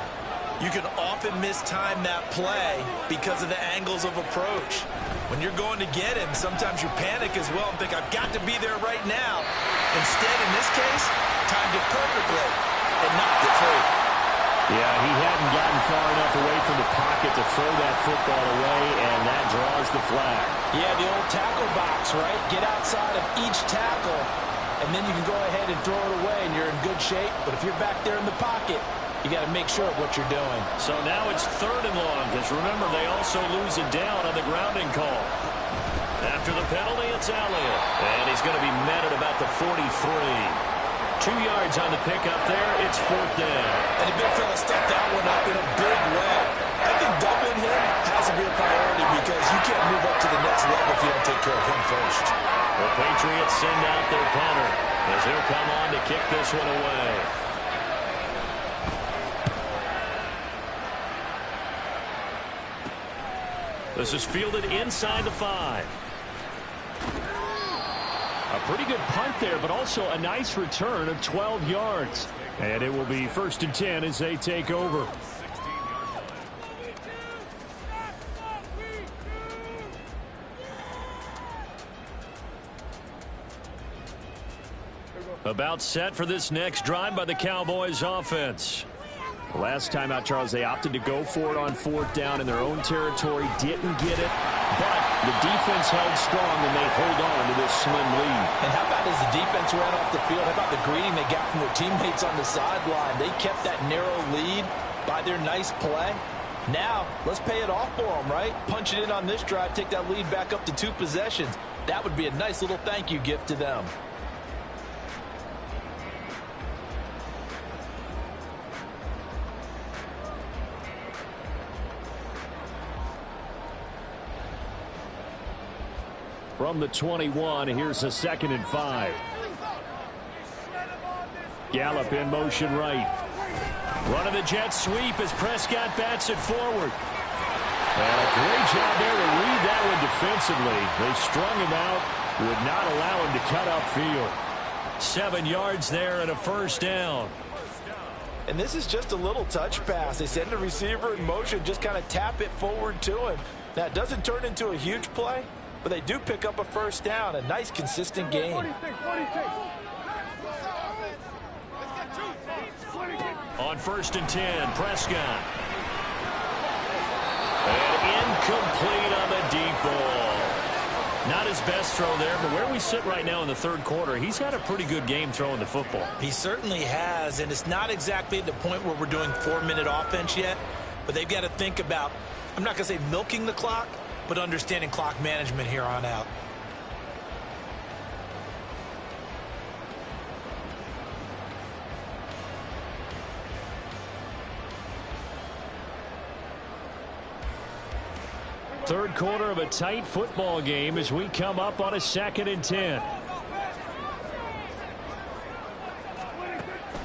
you can often mistime that play because of the angles of approach. When you're going to get him, sometimes you panic as well and think, I've got to be there right now. Instead, in this case, timed it perfectly and knocked it free. Yeah, he hadn't gotten far enough away from the pocket to throw that football away, and that draws the flag. Yeah, the old tackle box, right? Get outside of each tackle, and then you can go ahead and throw it away, and you're in good shape. But if you're back there in the pocket, you got to make sure of what you're doing. So now it's 3rd and long, because remember, they also lose it down on the grounding call. After the penalty, it's Elliott. And he's going to be met at about the 43. 2 yards on the pickup there. It's 4th down. And the big fella stuffed that one up in a big way. I think doubling him has to be a priority because you can't move up to the next level if you don't take care of him first. The Patriots send out their punter as he'll come on to kick this one away. This is fielded inside the 5. A pretty good punt there, but also a nice return of 12 yards. And it will be 1st and 10 as they take over. About set for this next drive by the Cowboys offense. Last time out, Charles, they opted to go for it on 4th down in their own territory. Didn't get it, but the defense held strong, and they hold on to this slim lead. And how about as the defense ran off the field, how about the greeting they got from their teammates on the sideline? They kept that narrow lead by their nice play. Now, let's pay it off for them, right? Punch it in on this drive, take that lead back up to 2 possessions. That would be a nice little thank you gift to them. From the 21, here's a 2nd and 5. Gallup in motion right. Running the jet sweep as Prescott bats it forward. And a great job there to read that one defensively. They strung him out, would not allow him to cut upfield. 7 yards there and a 1st down. And this is just a little touch pass. They send the receiver in motion, just kind of tap it forward to him. Now, it doesn't turn into a huge play, but they do pick up a 1st down. A nice, consistent game. On 1st and 10, Prescott. And incomplete on the deep ball. Not his best throw there, but where we sit right now in the 3rd quarter, he's had a pretty good game throwing the football. He certainly has, and it's not exactly at the point where we're doing 4-minute offense yet, but they've got to think about, I'm not going to say milking the clock, but understanding clock management here on out. Third quarter of a tight football game as we come up on a 2nd and 10.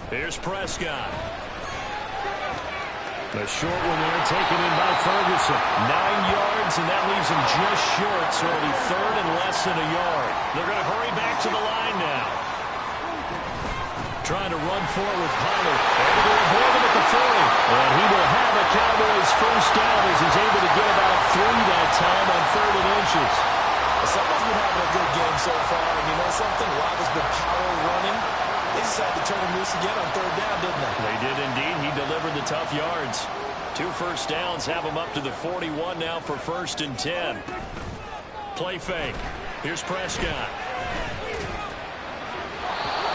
Here's Prescott. The short one there taken in by Ferguson. 9 yards, and that leaves him just short, so it'll be 3rd and less than a yard. They're going to hurry back to the line now. Trying to run forward with Pollard. Able to avoid him at the 40. And he will have a Cowboys 1st down as he's able to get about 3 that time on 3rd and inches. Someone's been having a good game so far, and you know something? A lot has been power running. They decided to turn him loose again on 3rd down, didn't they? They did indeed. He delivered the tough yards. 2 first downs have him up to the 41 now for 1st and 10. Play fake. Here's Prescott.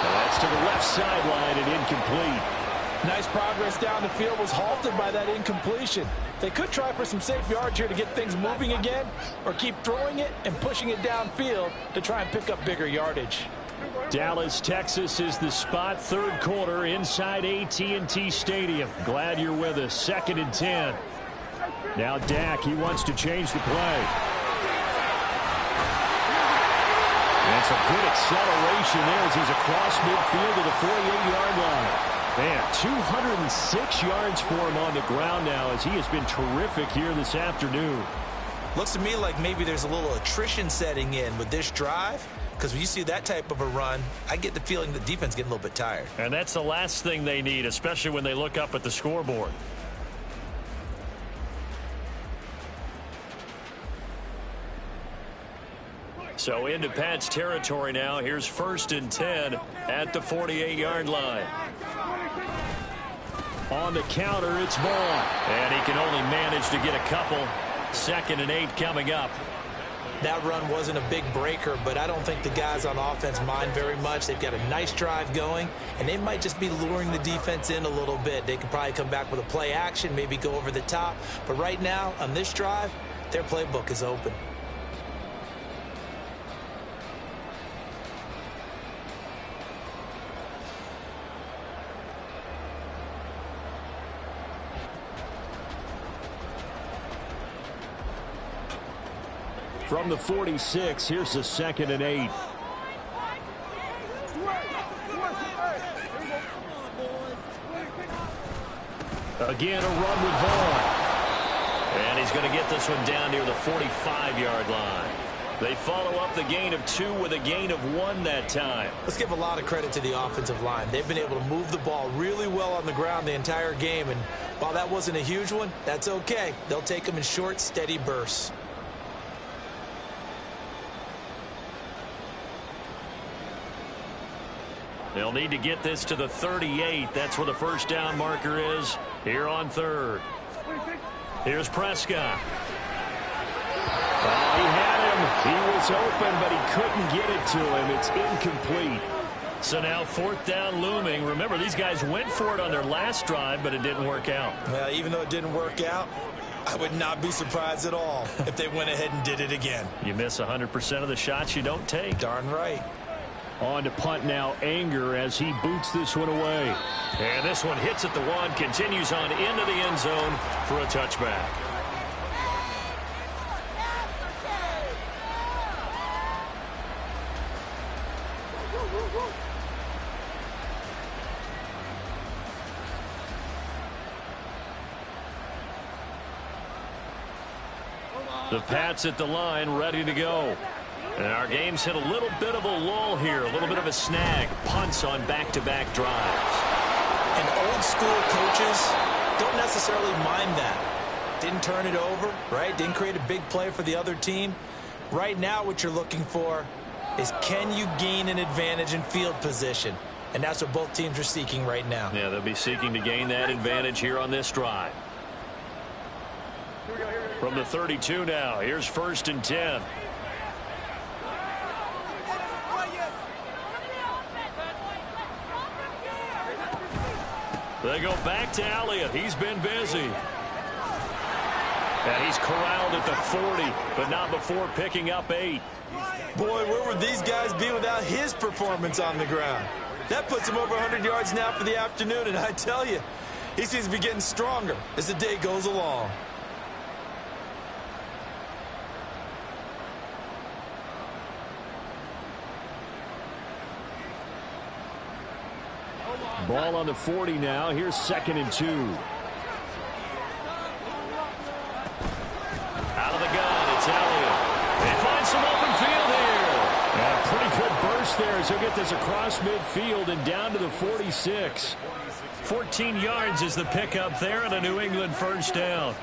That's to the left sideline and incomplete. Nice progress down the field, was halted by that incompletion. They could try for some safe yards here to get things moving again, or keep throwing it and pushing it downfield to try and pick up bigger yardage. Dallas, Texas is the spot. Third quarter inside AT&T Stadium. Glad you're with us. 2nd and 10. Now Dak, he wants to change the play. That's a good acceleration there as he's across midfield to the 48-yard line. Man, 206 yards for him on the ground now as he has been terrific here this afternoon. Looks to me like maybe there's a little attrition setting in with this drive, because when you see that type of a run, I get the feeling the defense getting a little bit tired. And that's the last thing they need, especially when they look up at the scoreboard. So into Pat's territory now. Here's 1st and 10 at the 48-yard line. On the counter, it's Vaughn. And he can only manage to get a couple. 2nd and 8 coming up. That run wasn't a big breaker, but I don't think the guys on offense mind very much. They've got a nice drive going, and they might just be luring the defense in a little bit. They could probably come back with a play action, maybe go over the top. But right now, on this drive, their playbook is open. From the 46, here's the 2nd and 8. Again, a run with Vaughn. And he's going to get this one down near the 45-yard line. They follow up the gain of 2 with a gain of 1 that time. Let's give a lot of credit to the offensive line. They've been able to move the ball really well on the ground the entire game. And while that wasn't a huge one, that's okay. They'll take them in short, steady bursts. They'll need to get this to the 38. That's where the first down marker is here on 3rd. Here's Prescott. Oh, he had him. He was open, but he couldn't get it to him. It's incomplete. So now 4th down looming. Remember, these guys went for it on their last drive, but it didn't work out. Well, even though it didn't work out, I would not be surprised at all if they went ahead and did it again. You miss 100% of the shots you don't take. Darn right. On to punt now, Anger, as he boots this one away. And this one hits at the 1, continues on into the end zone for a touchback. The Pats at the line, ready to go. And our game's hit a little bit of a lull here, a little bit of a snag. Punts on back-to-back drives. And old school coaches don't necessarily mind that. Didn't turn it over, right? Didn't create a big play for the other team. Right now what you're looking for is, can you gain an advantage in field position? And that's what both teams are seeking right now. Yeah, they'll be seeking to gain that advantage here on this drive. From the 32 now, here's 1st and 10. They go back to Elliott. He's been busy. And he's corralled at the 40, but not before picking up 8. Boy, where would these guys be without his performance on the ground? That puts him over 100 yards now for the afternoon, and I tell you, he seems to be getting stronger as the day goes along. Ball on the 40 now. Here's 2nd and 2. Out of the gun, it's Elliott. They find some open field here. Yeah, pretty good burst there as he'll get this across midfield and down to the 46. 14 yards is the pickup there and a New England first down.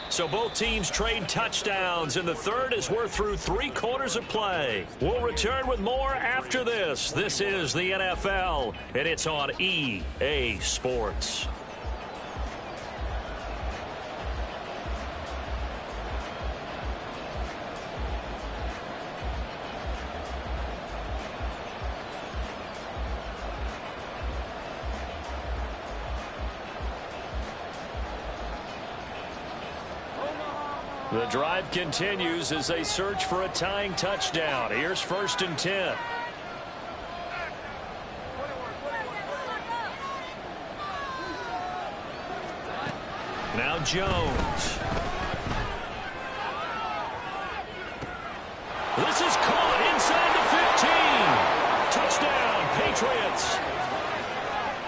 So both teams trade touchdowns in the third as we're through 3 quarters of play. We'll return with more after this. This is the NFL, and it's on EA Sports. The drive continues as they search for a tying touchdown. Here's 1st and 10. Now Jones. This is caught inside the 15. Touchdown, Patriots.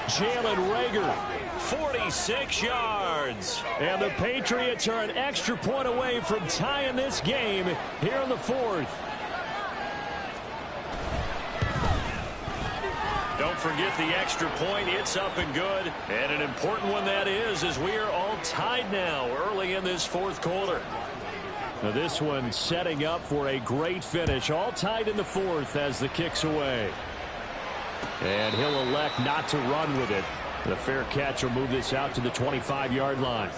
Jalen Reagor, 46 yards. And the Patriots are an extra point away from tying this game here in the 4th. Don't forget the extra point. It's up and good. And an important one that is, as we are all tied now early in this 4th quarter. Now this one setting up for a great finish. All tied in the 4th as the kick's away. And he'll elect not to run with it. The fair catch will move this out to the 25-yard line.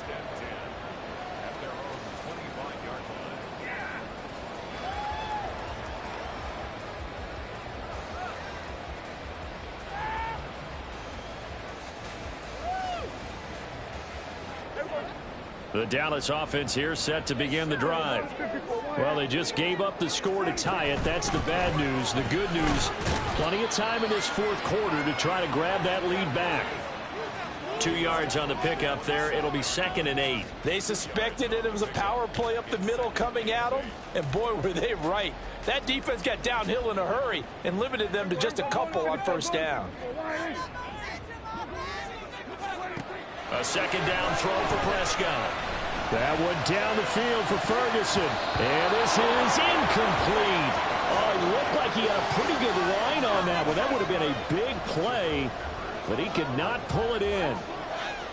The Dallas offense here set to begin the drive. Well, they just gave up the score to tie it. That's the bad news. The good news, plenty of time in this 4th quarter to try to grab that lead back. 2 yards on the pickup there. It'll be 2nd and 8. They suspected it was a power play up the middle coming at them, and boy, were they right. That defense got downhill in a hurry and limited them to just a couple on 1st down. A 2nd down throw for Prescott. That one down the field for Ferguson. And this is incomplete. Oh, it looked like he had a pretty good line on that one. That would have been a big play, but he could not pull it in.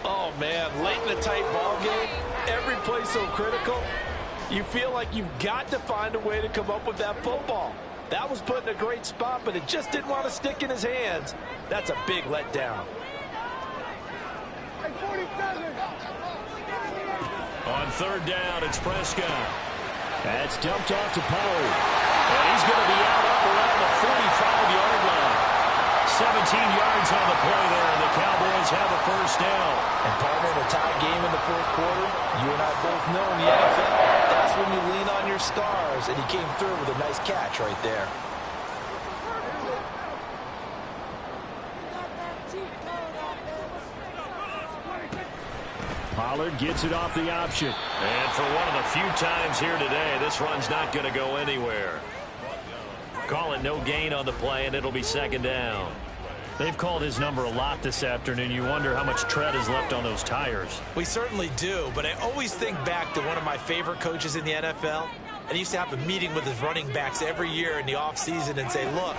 Oh, man, late in a tight ball game, every play so critical. You feel like you've got to find a way to come up with that football. That was put in a great spot, but it just didn't want to stick in his hands. That's a big letdown. On 3rd down, it's Prescott. That's dumped off to Pollard. And he's going to be out up around the 45-yard line. 17 yards on the play there, and the Cowboys have a 1st down. And partner, in a tie game in the 4th quarter, you and I both know in the NFL, that's when you lean on your stars, and he came through with a nice catch right there. Pollard gets it off the option. And for one of the few times here today, this run's not going to go anywhere. Call it no gain on the play, and it'll be 2nd down. They've called his number a lot this afternoon. You wonder how much tread is left on those tires. We certainly do, but I always think back to one of my favorite coaches in the NFL. And he used to have a meeting with his running backs every year in the offseason and say, look,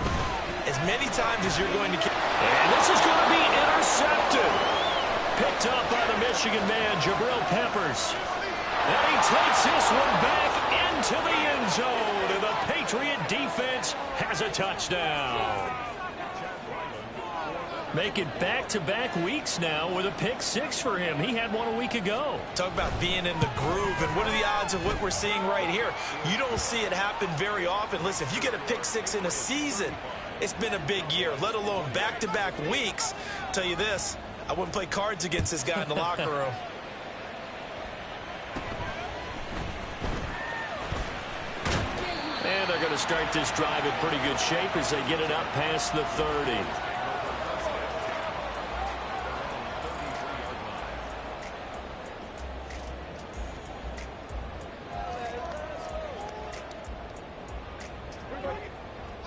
as many times as you're going to kick. And this is going to be intercepted. Picked up by the Michigan man, Jabril Peppers. And he takes this one back into the end zone. And the Patriot defense has a touchdown. Making back-to-back weeks now with a pick 6 for him. He had one a week ago. Talk about being in the groove, and what are the odds of what we're seeing right here? You don't see it happen very often. Listen, if you get a pick 6 in a season, it's been a big year, let alone back-to-back weeks. I'll tell you this, I wouldn't play cards against this guy in the locker room. And they're going to start this drive in pretty good shape as they get it up past the 30.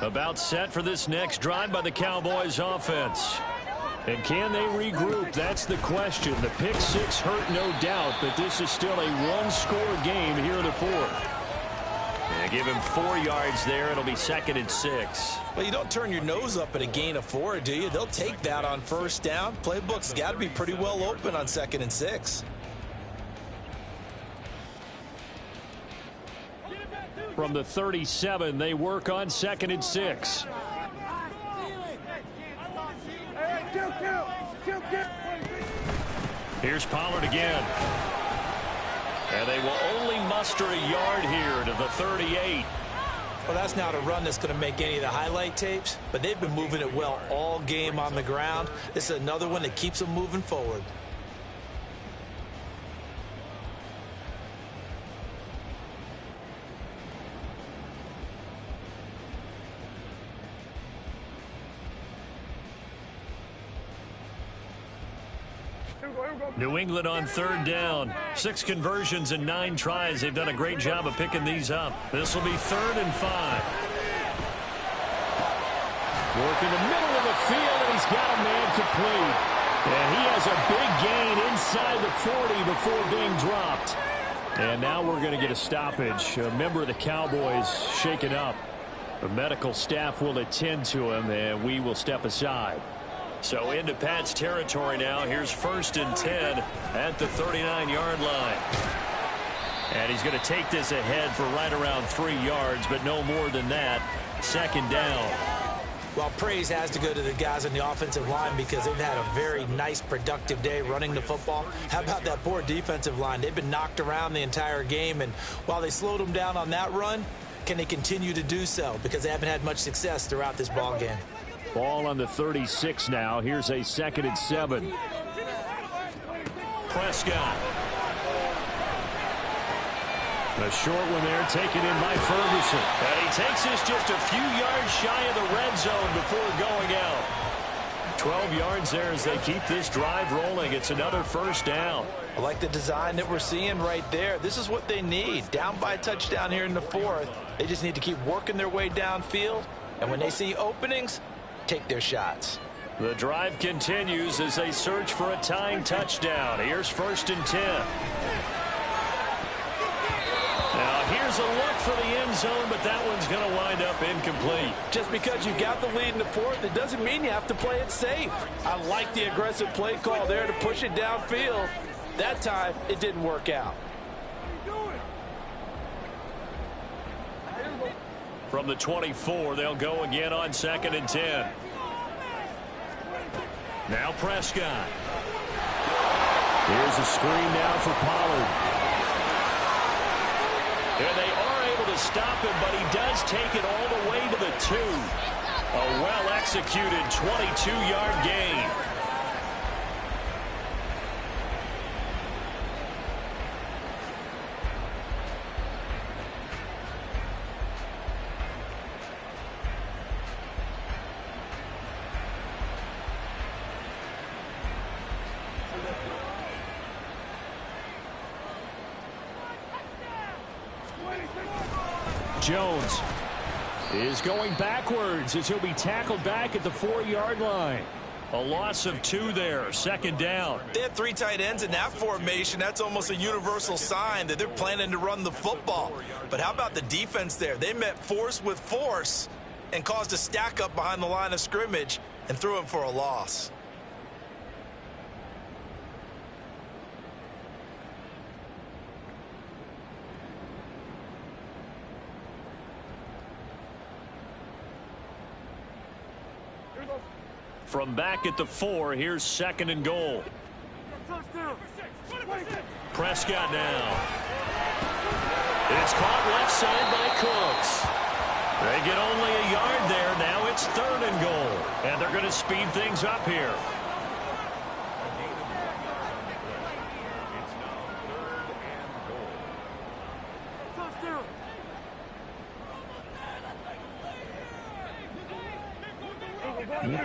About set for this next drive by the Cowboys offense. And can they regroup? That's the question. The pick 6 hurt, no doubt, but this is still a one-score game here in the 4th. And give him 4 yards there. It'll be 2nd and 6. Well, you don't turn your nose up at a gain of 4, do you? They'll take that on 1st down. Playbook's got to be pretty well open on 2nd and 6. From the 37, they work on 2nd and 6. Here's Pollard again. And they will only muster a yard here to the 38. Well, that's not a run that's going to make any of the highlight tapes, but they've been moving it well all game on the ground. This is another one that keeps them moving forward. New England on third down. 6 conversions and 9 tries. They've done a great job of picking these up. This will be 3rd and 5. Working the middle of the field, and he's got a man complete. And he has a big gain inside the 40 before being dropped. And now we're going to get a stoppage. A member of the Cowboys shaken up. The medical staff will attend to him, and we will step aside. So into Pat's territory now. Here's 1st and 10 at the 39-yard line. And he's going to take this ahead for right around 3 yards, but no more than that. 2nd down. Well, praise has to go to the guys on the offensive line because they've had a very nice, productive day running the football. How about that poor defensive line? They've been knocked around the entire game, and while they slowed them down on that run, can they continue to do so? Because they haven't had much success throughout this ball game. Ball on the 36 now. Here's a 2nd and 7. Prescott. A short one there taken in by Ferguson. And he takes this just a few yards shy of the red zone before going out. 12 yards there as they keep this drive rolling. It's another 1st down. I like the design that we're seeing right there. This is what they need. Down by a touchdown here in the 4th. They just need to keep working their way downfield. And when they see openings, take their shots. The drive continues as they search for a tying touchdown. Here's 1st and 10. Now here's a look for the end zone, but that one's going to wind up incomplete. Just because you got the lead in the 4th, it doesn't mean you have to play it safe. I like the aggressive play call there to push it downfield. That time, it didn't work out. From the 24, they'll go again on 2nd and 10. Now Prescott. Here's a screen now for Pollard. And they are able to stop him, but he does take it all the way to the 2. A well-executed 22-yard gain. Jones is going backwards as he'll be tackled back at the 4-yard line. A loss of 2 there. 2nd down. They have 3 tight ends in that formation. That's almost a universal sign that they're planning to run the football. But how about the defense there? They met force with force and caused a stack up behind the line of scrimmage and threw him for a loss. From back at the 4, here's 2nd and goal. Prescott now. It's caught left side by Cooks. They get only a yard there. Now it's 3rd and goal. And they're going to speed things up here.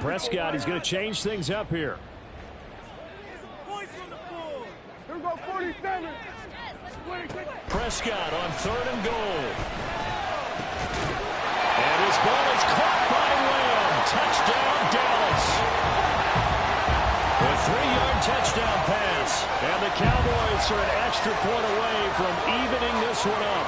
Prescott is going to change things up here. Prescott on 3rd and goal. And his ball is caught by Lamb. Touchdown, Dallas. A 3-yard touchdown pass. And the Cowboys are an extra point away from evening this one up.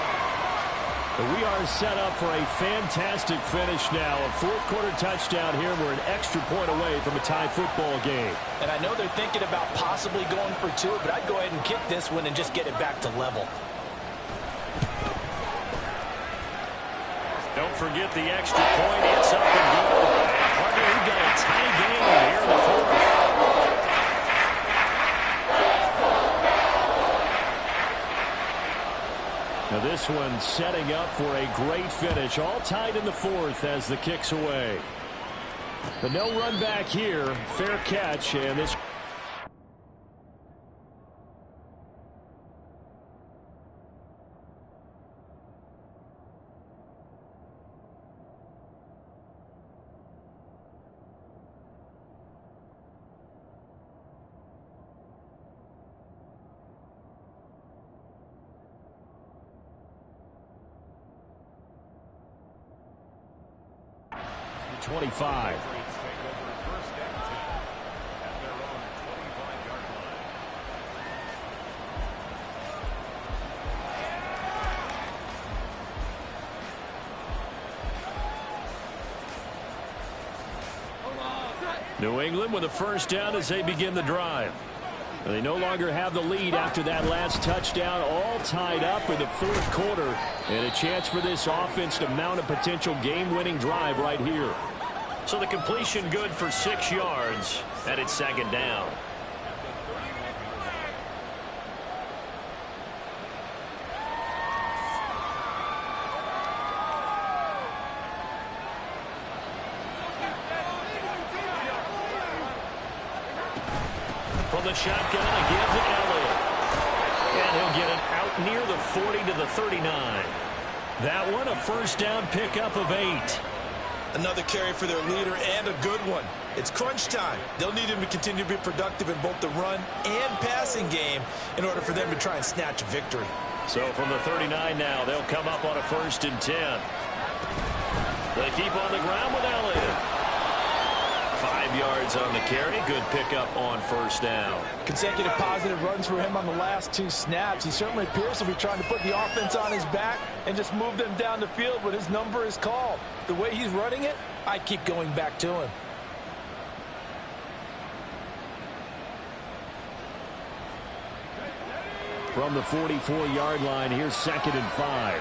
We are set up for a fantastic finish now. A 4th-quarter touchdown here. We're an extra point away from a tie football game. And I know they're thinking about possibly going for 2, but I'd go ahead and kick this one and just get it back to level. Don't forget the extra point. It's up and good. Partner, we got a tie game here in the 4th. Now this one setting up for a great finish. All tied in the 4th as the kick's away. But no run back here. Fair catch, and this... 25. New England with a first down as they begin the drive. They no longer have the lead after that last touchdown, all tied up in the fourth quarter, and a chance for this offense to mount a potential game-winning drive right here. So the completion good for 6 yards, and it's second down. From the shotgun, a give to Elliott. And he'll get it out near the 40 to the 39. That one, a first down pickup of 8. Another carry for their leader, and a good one. It's crunch time. They'll need him to continue to be productive in both the run and passing game in order for them to try and snatch a victory. So from the 39 now, they'll come up on a 1st and 10. They keep on the ground with Elliott. 5 yards on the carry. Good pickup on first down. Consecutive positive runs for him on the last 2 snaps. He certainly appears to be trying to put the offense on his back and just move them down the field when his number is called. The way he's running it, I keep going back to him. From the 44-yard line, here's 2nd and 5.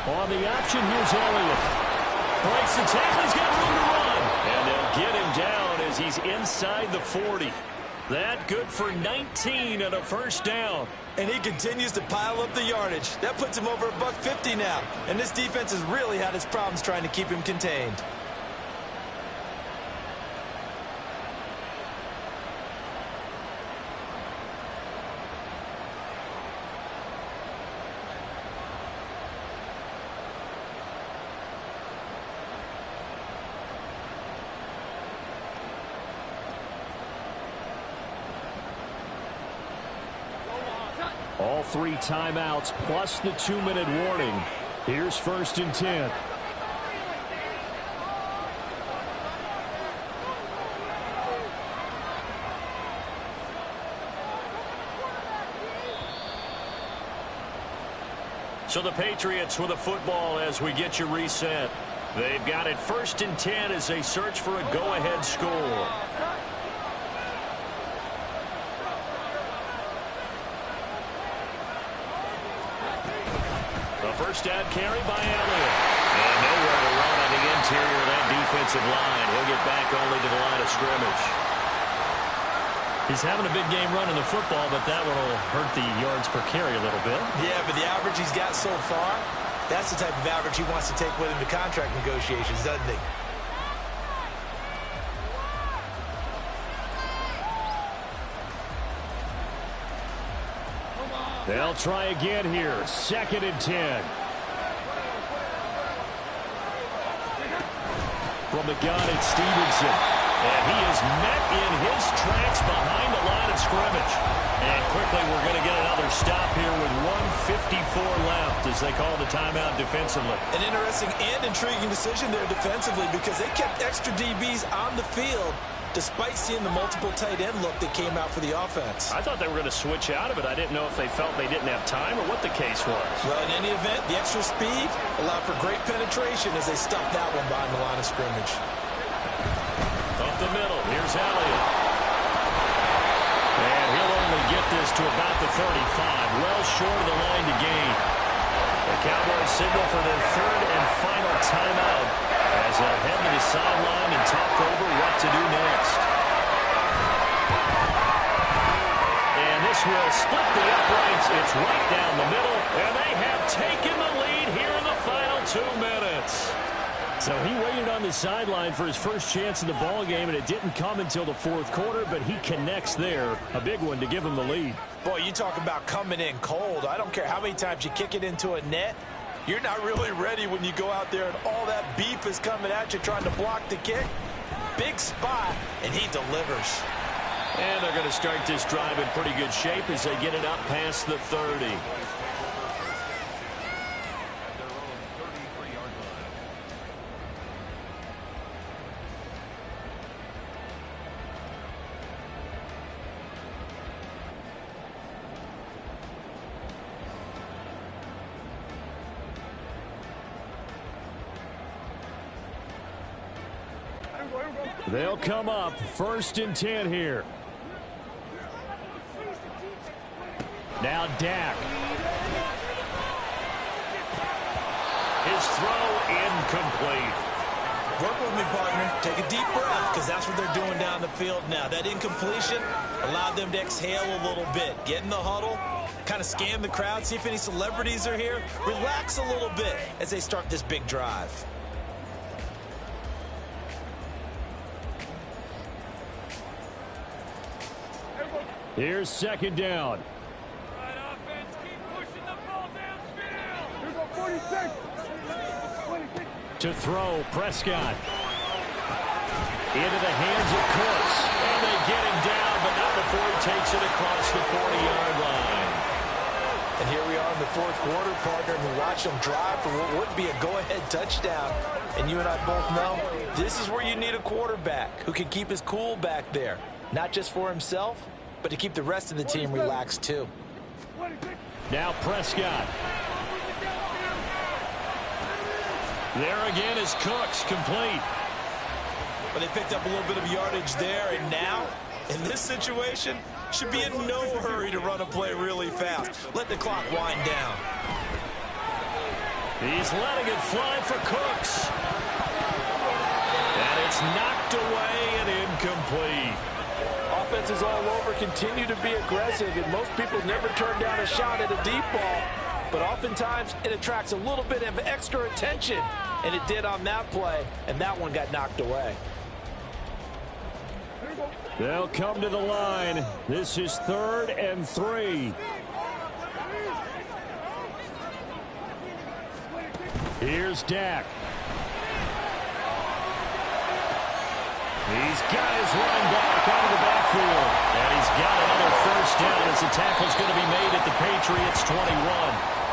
On the option, here's Elliott. Breaks the tackle, he's got room to run. And they'll get him down as he's inside the 40. That good for 19 and a first down. And he continues to pile up the yardage. That puts him over $150 now. And this defense has really had its problems trying to keep him contained. All 3 timeouts plus the 2-minute warning. Here's 1st and 10. So the Patriots with a football as we get you reset. They've got it 1st and 10 as they search for a go-ahead score. First down carry by Elliott. And nowhere to run on the interior of that defensive line. He'll get back only to the line of scrimmage. He's having a big game running the football, but that one will hurt the yards per carry a little bit. Yeah, but the average he's got so far, that's the type of average he wants to take with him to contract negotiations, doesn't he? They'll try again here. 2nd and 10. From the gun, it's Stevenson. And he is met in his tracks behind the line of scrimmage. And quickly we're going to get another stop here with 1:54 left as they call the timeout defensively. An interesting and intriguing decision there defensively because they kept extra DBs on the field despite seeing the multiple tight end look that came out for the offense. I thought they were going to switch out of it. I didn't know if they felt they didn't have time or what the case was. Well, in any event, the extra speed allowed for great penetration as they stuffed that one behind the line of scrimmage. Up the middle, here's Elliott. And he'll only get this to about the 35, well short of the line to gain. The Cowboys signal for their 3rd and final timeout as they'll head to the sideline and talk over what to do next. And this will split the uprights. It's right down the middle, and they have taken the lead here in the final 2 minutes. So he waited on the sideline for his first chance in the ball game, and it didn't come until the 4th quarter, but he connects there. A big one to give him the lead. Boy, you talk about coming in cold. I don't care how many times you kick it into a net. You're not really ready when you go out there and all that beef is coming at you trying to block the kick. Big spot, and he delivers. And they're going to start this drive in pretty good shape as they get it up past the 30. They'll come up 1st and 10 here. Now Dak. His throw incomplete. Work with me, partner. Take a deep breath, because that's what they're doing down the field now. That incompletion allowed them to exhale a little bit. Get in the huddle, kind of scan the crowd, see if any celebrities are here. Relax a little bit as they start this big drive. Here's 2nd down. To throw, Prescott. Into the hands of Cooks. And they get him down, but not before he takes it across the 40-yard line. And here we are in the 4th quarter, partner, and we watch them drive for what would be a go-ahead touchdown. And you and I both know this is where you need a quarterback who can keep his cool back there. Not just for himself, but to keep the rest of the team relaxed too. Now Prescott. There again is Cooks, complete. But they picked up a little bit of yardage there, and now, in this situation, should be in no hurry to run a play really fast. Let the clock wind down. He's letting it fly for Cooks. And it's knocked away and incomplete. Offenses all over continue to be aggressive, and most people never turn down a shot at a deep ball. But oftentimes, it attracts a little bit of extra attention, and it did on that play, and that one got knocked away. They'll come to the line. This is 3rd and 3. Here's Dak. He's got his running back out of the backfield. And he's got another 1st down as the tackle's going to be made at the Patriots' 21.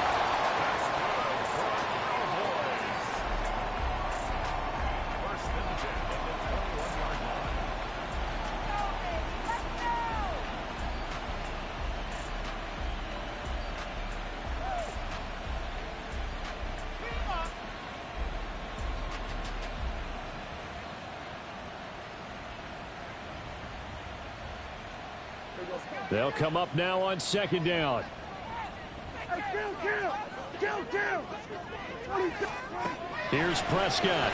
They'll come up now on 2nd down. Here's Prescott.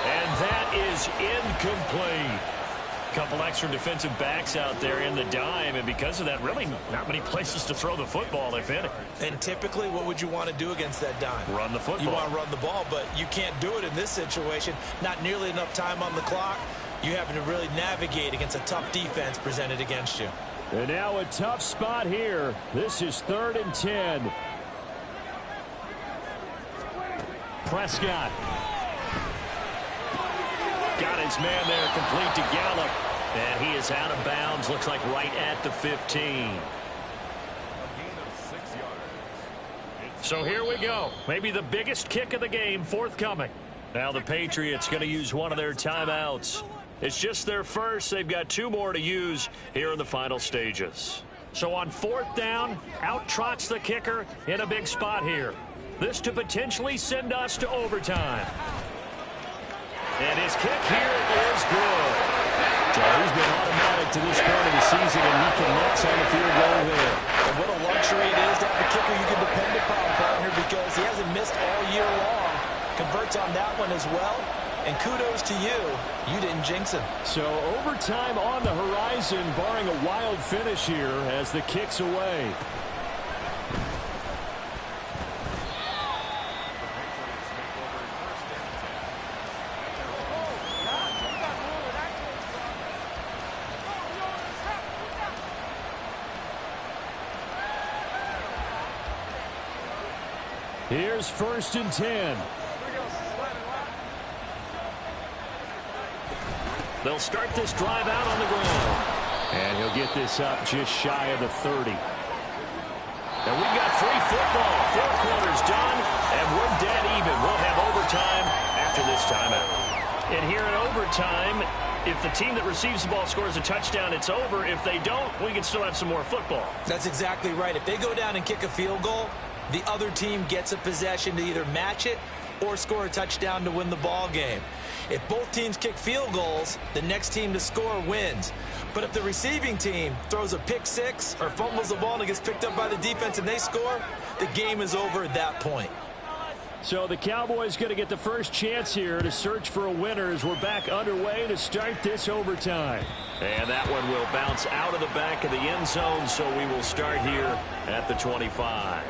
And that is incomplete. Couple extra defensive backs out there in the dime, and because of that, really not many places to throw the football, if any. And typically, what would you want to do against that dime? Run the football. You want to run the ball, but you can't do it in this situation. Not nearly enough time on the clock. You having to really navigate against a tough defense presented against you. And now a tough spot here. This is 3rd and 10. Prescott. Got his man there, complete to Gallup. And he is out of bounds, looks like right at the 15. So here we go. Maybe the biggest kick of the game forthcoming. Now the Patriots going to use one of their timeouts. It's just their first. They've got 2 more to use here in the final stages. So on 4th down, out trots the kicker in a big spot here. This to potentially send us to overtime. And his kick here is good. So he's been automatic to this point of the season, and he connects on the field goal here. And what a luxury it is to have a kicker you can depend upon, partner, because he hasn't missed all year long. Converts on that one as well. And kudos to you. You didn't jinx him. So overtime on the horizon, barring a wild finish here as the kick's away. Here's 1st and 10. They'll start this drive out on the ground. And he'll get this up just shy of the 30. And we've got free football. 4 quarters done, and we're dead even. We'll have overtime after this timeout. And here in overtime, if the team that receives the ball scores a touchdown, it's over. If they don't, we can still have some more football. That's exactly right. If they go down and kick a field goal, the other team gets a possession to either match it or score a touchdown to win the ball game. If both teams kick field goals, the next team to score wins. But if the receiving team throws a pick six or fumbles the ball and it gets picked up by the defense and they score, the game is over at that point. So the Cowboys going to get the first chance here to search for a winner as we're back underway to start this overtime. And that one will bounce out of the back of the end zone, so we will start here at the 25.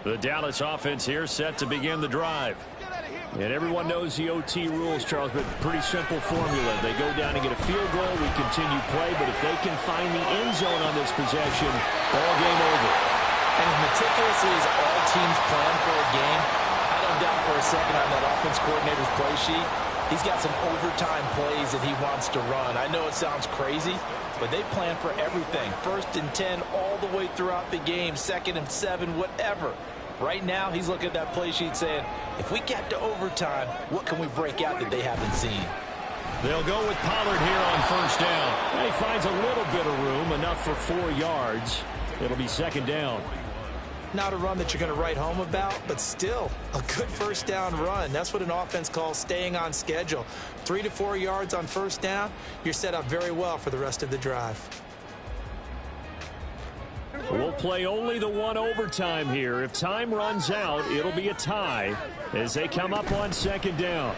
The Dallas offense here set to begin the drive. And everyone knows the OT rules, Charles, but pretty simple formula. They go down and get a field goal, we continue play, but if they can find the end zone on this possession, ball game over. And as meticulously as all teams plan for a game, I don't doubt for a second on that offense coordinator's play sheet, he's got some overtime plays that he wants to run. I know it sounds crazy, but they plan for everything. 1st and 10 all the way throughout the game, 2nd and 7, whatever. Right now, he's looking at that play sheet saying, if we get to overtime, what can we break out that they haven't seen? They'll go with Pollard here on 1st down. And he finds a little bit of room, enough for 4 yards. It'll be 2nd down. Not a run that you're going to write home about, but still a good 1st down run. That's what an offense calls staying on schedule. 3 to 4 yards on 1st down, you're set up very well for the rest of the drive. We'll play only the one overtime here. If time runs out, it'll be a tie as they come up on 2nd down.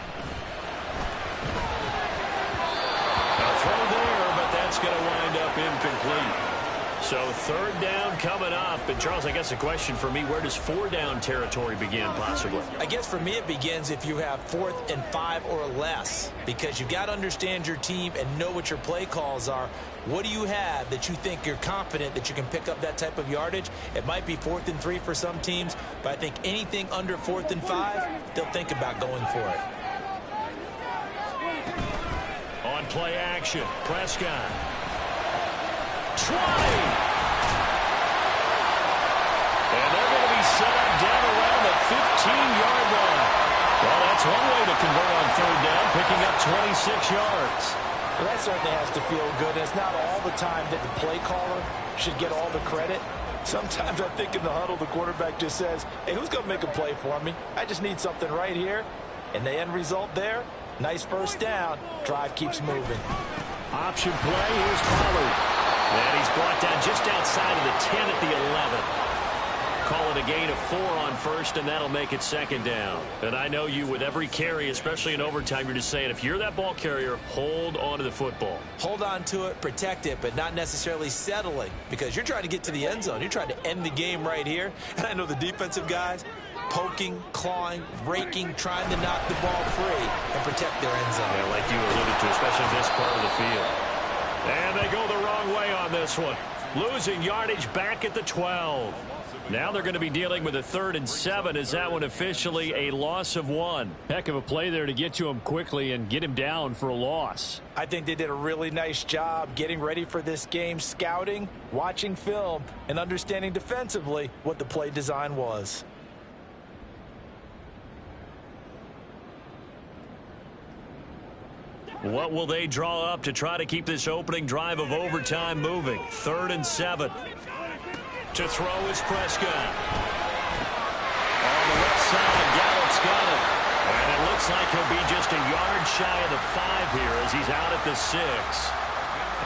A throw there, but that's going to wind up incomplete. So 3rd down coming up. And, Charles, I guess a question for me, where does 4 down territory begin, possibly? I guess for me it begins if you have 4th and 5 or less, because you've got to understand your team and know what your play calls are. What do you have that you think you're confident that you can pick up that type of yardage? It might be 4th and 3 for some teams, but I think anything under 4th and 5, they'll think about going for it. On play action, Prescott. 20! And they're going to be set up down around the 15-yard line. Well, that's one way to convert on 3rd down, picking up 26 yards. Well, that certainly has to feel good. It's not all the time that the play caller should get all the credit. Sometimes I think in the huddle, the quarterback just says, hey, who's going to make a play for me? I just need something right here. And the end result there, nice 1st down. Drive keeps moving. Option play, here's Pollard. And he's brought down just outside of the 10 at the 11. Call it a gain of 4 on 1st, and that'll make it 2nd down. And I know you, with every carry, especially in overtime, you're just saying, if you're that ball carrier, hold on to the football. Hold on to it, protect it, but not necessarily settling, because you're trying to get to the end zone. You're trying to end the game right here. And I know the defensive guys poking, clawing, raking, trying to knock the ball free and protect their end zone. Yeah, like you alluded to, especially this part of the field. And they go the wrong way on this one. Losing yardage back at the 12. Now they're going to be dealing with a 3rd and 7. Is that one officially a loss of 1? Heck of a play there to get to him quickly and get him down for a loss. I think they did a really nice job getting ready for this game, scouting, watching film, and understanding defensively what the play design was. What will they draw up to try to keep this opening drive of overtime moving? 3rd and 7. To throw is Prescott. On the left side, Gallup's got it. And it looks like he'll be just a yard shy of the 5 here as he's out at the 6.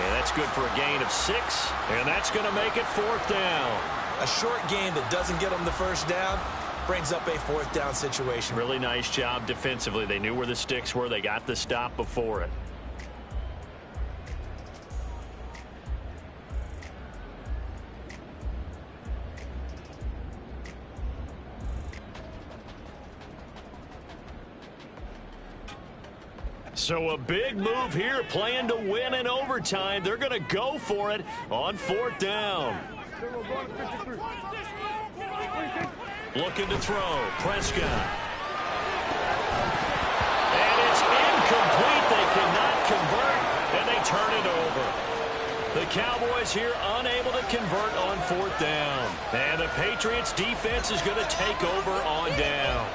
And that's good for a gain of 6. And that's going to make it 4th down. A short game that doesn't get them the 1st down brings up a 4th down situation. Really nice job defensively. They knew where the sticks were. They got the stop before it. So a big move here, playing to win in overtime. They're going to go for it on 4th down. Looking to throw, Prescott. And it's incomplete. They cannot convert, and they turn it over. The Cowboys here unable to convert on 4th down. And the Patriots defense is going to take over on down.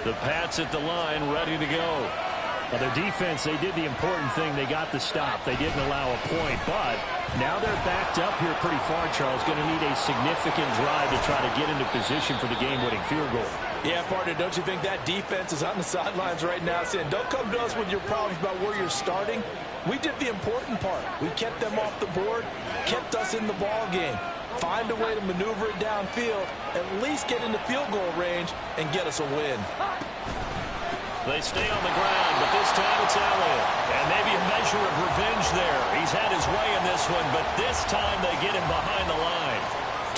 The Pats at the line, ready to go. Well, their defense, they did the important thing. They got the stop. They didn't allow a point, but now they're backed up here pretty far, Charles. Going to need a significant drive to try to get into position for the game-winning field goal. Yeah, partner, don't you think that defense is on the sidelines right now saying, don't come to us with your problems about where you're starting? We did the important part. We kept them off the board, kept us in the ball game. Find a way to maneuver it downfield, at least get into field goal range, and get us a win. They stay on the ground, but this time it's Elliott. And maybe a measure of revenge there. He's had his way in this one, but this time they get him behind the line.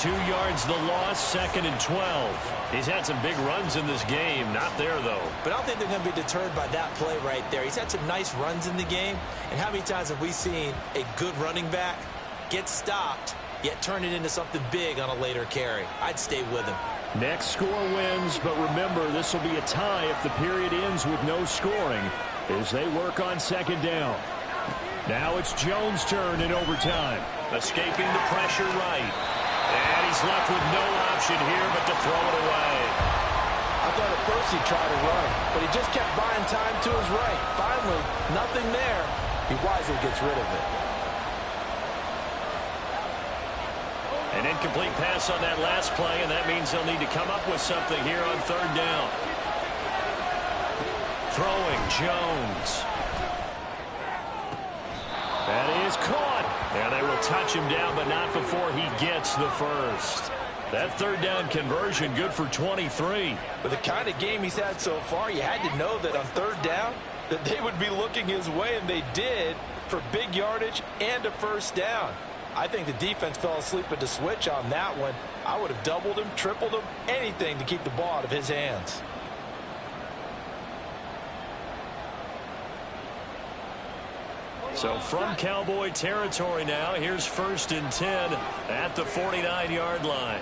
2 yards the loss, 2nd and 12. He's had some big runs in this game. Not there, though. But I don't think they're going to be deterred by that play right there. He's had some nice runs in the game. And how many times have we seen a good running back get stopped, yet turn it into something big on a later carry? I'd stay with him. Next score wins, but remember, this will be a tie if the period ends with no scoring as they work on 2nd down. Now it's Jones' turn in overtime. Escaping the pressure right. And he's left with no option here but to throw it away. I thought at first he'd try to run, but he just kept buying time to his right. Finally, nothing there. He wisely gets rid of it. An incomplete pass on that last play, and that means they'll need to come up with something here on 3rd down. Throwing, Jones. That is caught. And they will touch him down, but not before he gets the first. That 3rd down conversion good for 23. With the kind of game he's had so far, you had to know that on 3rd down that they would be looking his way, and they did, for big yardage and a first down. I think the defense fell asleep at the switch on that one. I would have doubled him, tripled him, anything to keep the ball out of his hands. So from Cowboy territory now, here's 1st and 10 at the 49-yard line.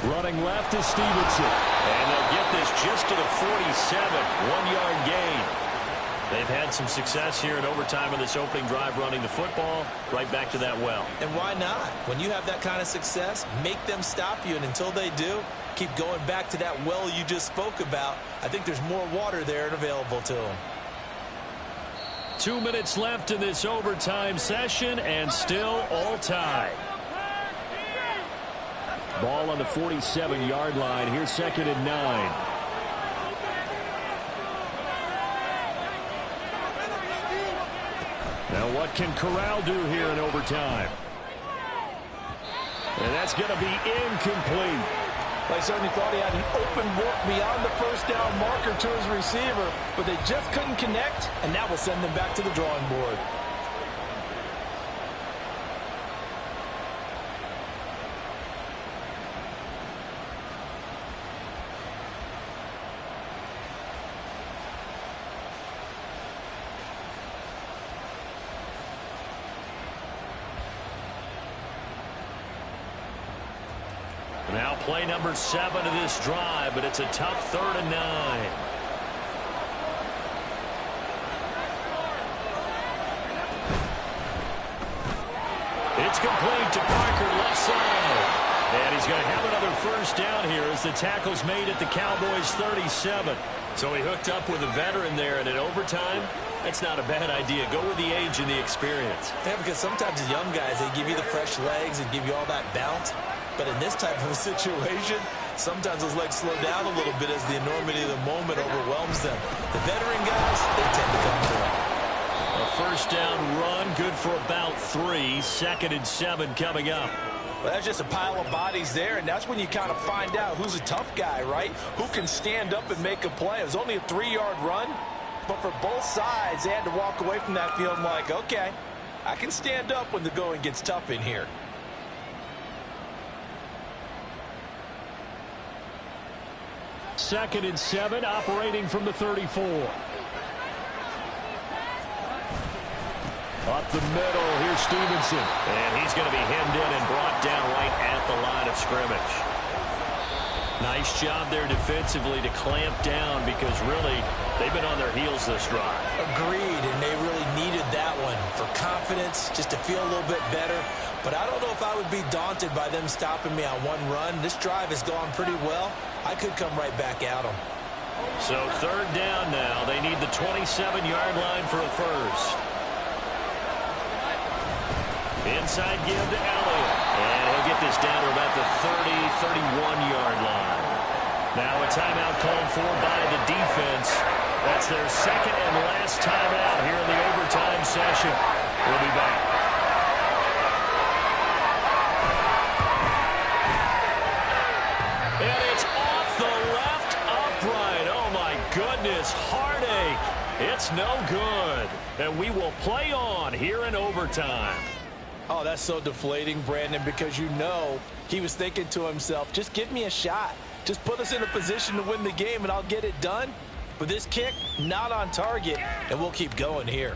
Running left is Stevenson. And they'll get this just to the 47, 1-yard gain. They've had some success here in overtime in this opening drive running the football. Right back to that well. And why not? When you have that kind of success, make them stop you. And until they do, keep going back to that well you just spoke about. I think there's more water there and available to them. 2 minutes left in this overtime session, and still all tied. Ball on the 47-yard line. Here's 2nd and 9. Now what can Corral do here in overtime? And that's going to be incomplete. I certainly thought he had an open look beyond the first down marker to his receiver, but they just couldn't connect, and that will send them back to the drawing board. Now play number 7 of this drive, but it's a tough 3rd and 9. It's complete to Parker, left side. And he's going to have another first down here as the tackle's made at the Cowboys' 37. So he hooked up with a veteran there, and in overtime, that's not a bad idea. Go with the age and the experience. Yeah, because sometimes the young guys, they give you the fresh legs and give you all that bounce. But in this type of a situation, sometimes those legs slow down a little bit as the enormity of the moment overwhelms them. The veteran guys, they tend to come through. A first down run, good for about 3. 2nd and 7 coming up. Well, that's just a pile of bodies there, and that's when you kind of find out who's a tough guy, right? Who can stand up and make a play. It was only a 3-yard run, but for both sides, they had to walk away from that field like, okay, I can stand up when the going gets tough in here. Second and 7, operating from the 34. Up the middle, here's Stevenson. And he's going to be hemmed in and brought down right at the line of scrimmage. Nice job there defensively to clamp down because really they've been on their heels this drive. Agreed, and they really needed that one for confidence, just to feel a little bit better. But I don't know if I would be daunted by them stopping me on one run. This drive has gone pretty well. I could come right back at them. So third down now. They need the 27-yard line for a first. Inside give to Elliott. And he'll get this down to about the 31-yard line. Now a timeout called for by the defense. That's their second and last timeout here in the overtime session. We'll be back. And it's off the left upright. Oh, my goodness. Heartache. It's no good. And we will play on here in overtime. Oh, that's so deflating, Brandon, because you know he was thinking to himself, just give me a shot. Just put us in a position to win the game, and I'll get it done. But this kick, not on target, and we'll keep going here.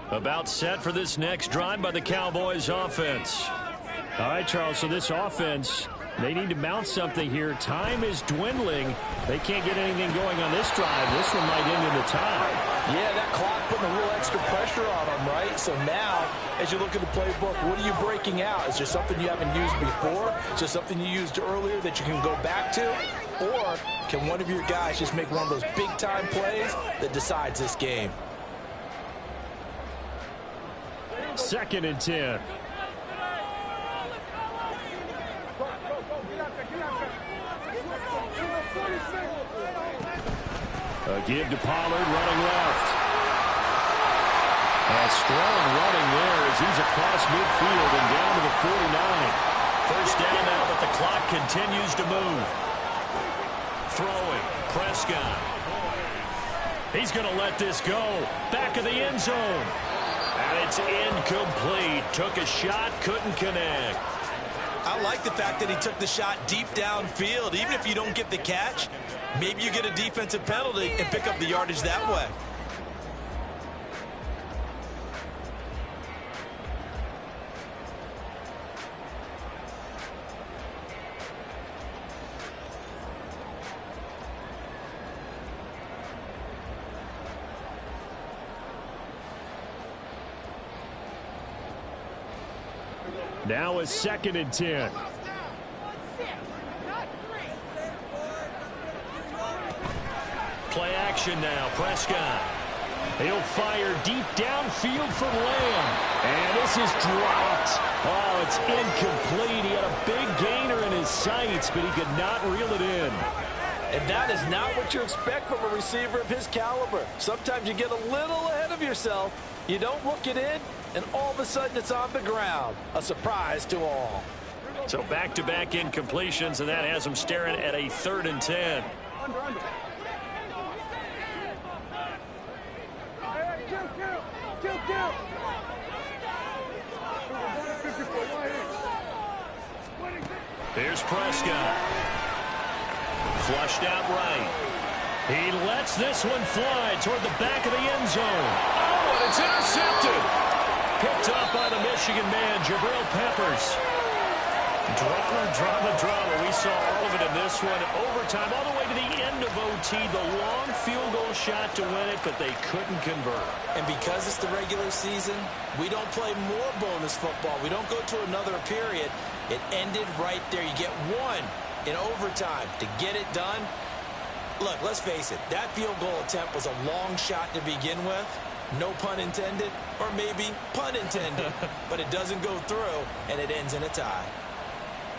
About set for this next drive by the Cowboys offense. All right, Charles, so this offense, they need to mount something here. Time is dwindling. They can't get anything going on this drive. This one might end in a tie. Yeah, that clock putting a little extra pressure on them, right? So now, as you look at the playbook, what are you breaking out? Is there something you haven't used before? Is there something you used earlier that you can go back to? Or can one of your guys just make one of those big-time plays that decides this game? 2nd and 10. A give to Pollard, running left. A strong running there as he's across midfield and down to the 49. First down now, but the clock continues to move. Throwing, Prescott. He's going to let this go. Back of the end zone. And it's incomplete. Took a shot, couldn't connect. I like the fact that he took the shot deep downfield. Even if you don't get the catch, maybe you get a defensive penalty and pick up the yardage that way. Now a 2nd and 10. Play action now, Prescott. He'll fire deep downfield for Lamb. And this is dropped. Oh, it's incomplete. He had a big gainer in his sights, but he could not reel it in. And that is not what you expect from a receiver of his caliber. Sometimes you get a little ahead of yourself. You don't look it in, and all of a sudden it's on the ground. A surprise to all. So back-to-back incompletions, and that has him staring at a 3rd and 10. Here's Prescott. Flushed out right. He lets this one fly toward the back of the end zone. Oh, and it's intercepted. Picked up by the Michigan man, Jabril Peppers. Drama. We saw all of it in this one. Overtime, all the way to the end of OT. The long field goal shot to win it, but they couldn't convert. And because it's the regular season, we don't play more bonus football. We don't go to another period. It ended right there. You get one in overtime to get it done. Look, let's face it. That field goal attempt was a long shot to begin with. No pun intended, or maybe pun intended. But it doesn't go through, and it ends in a tie.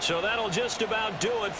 So that'll just about do it for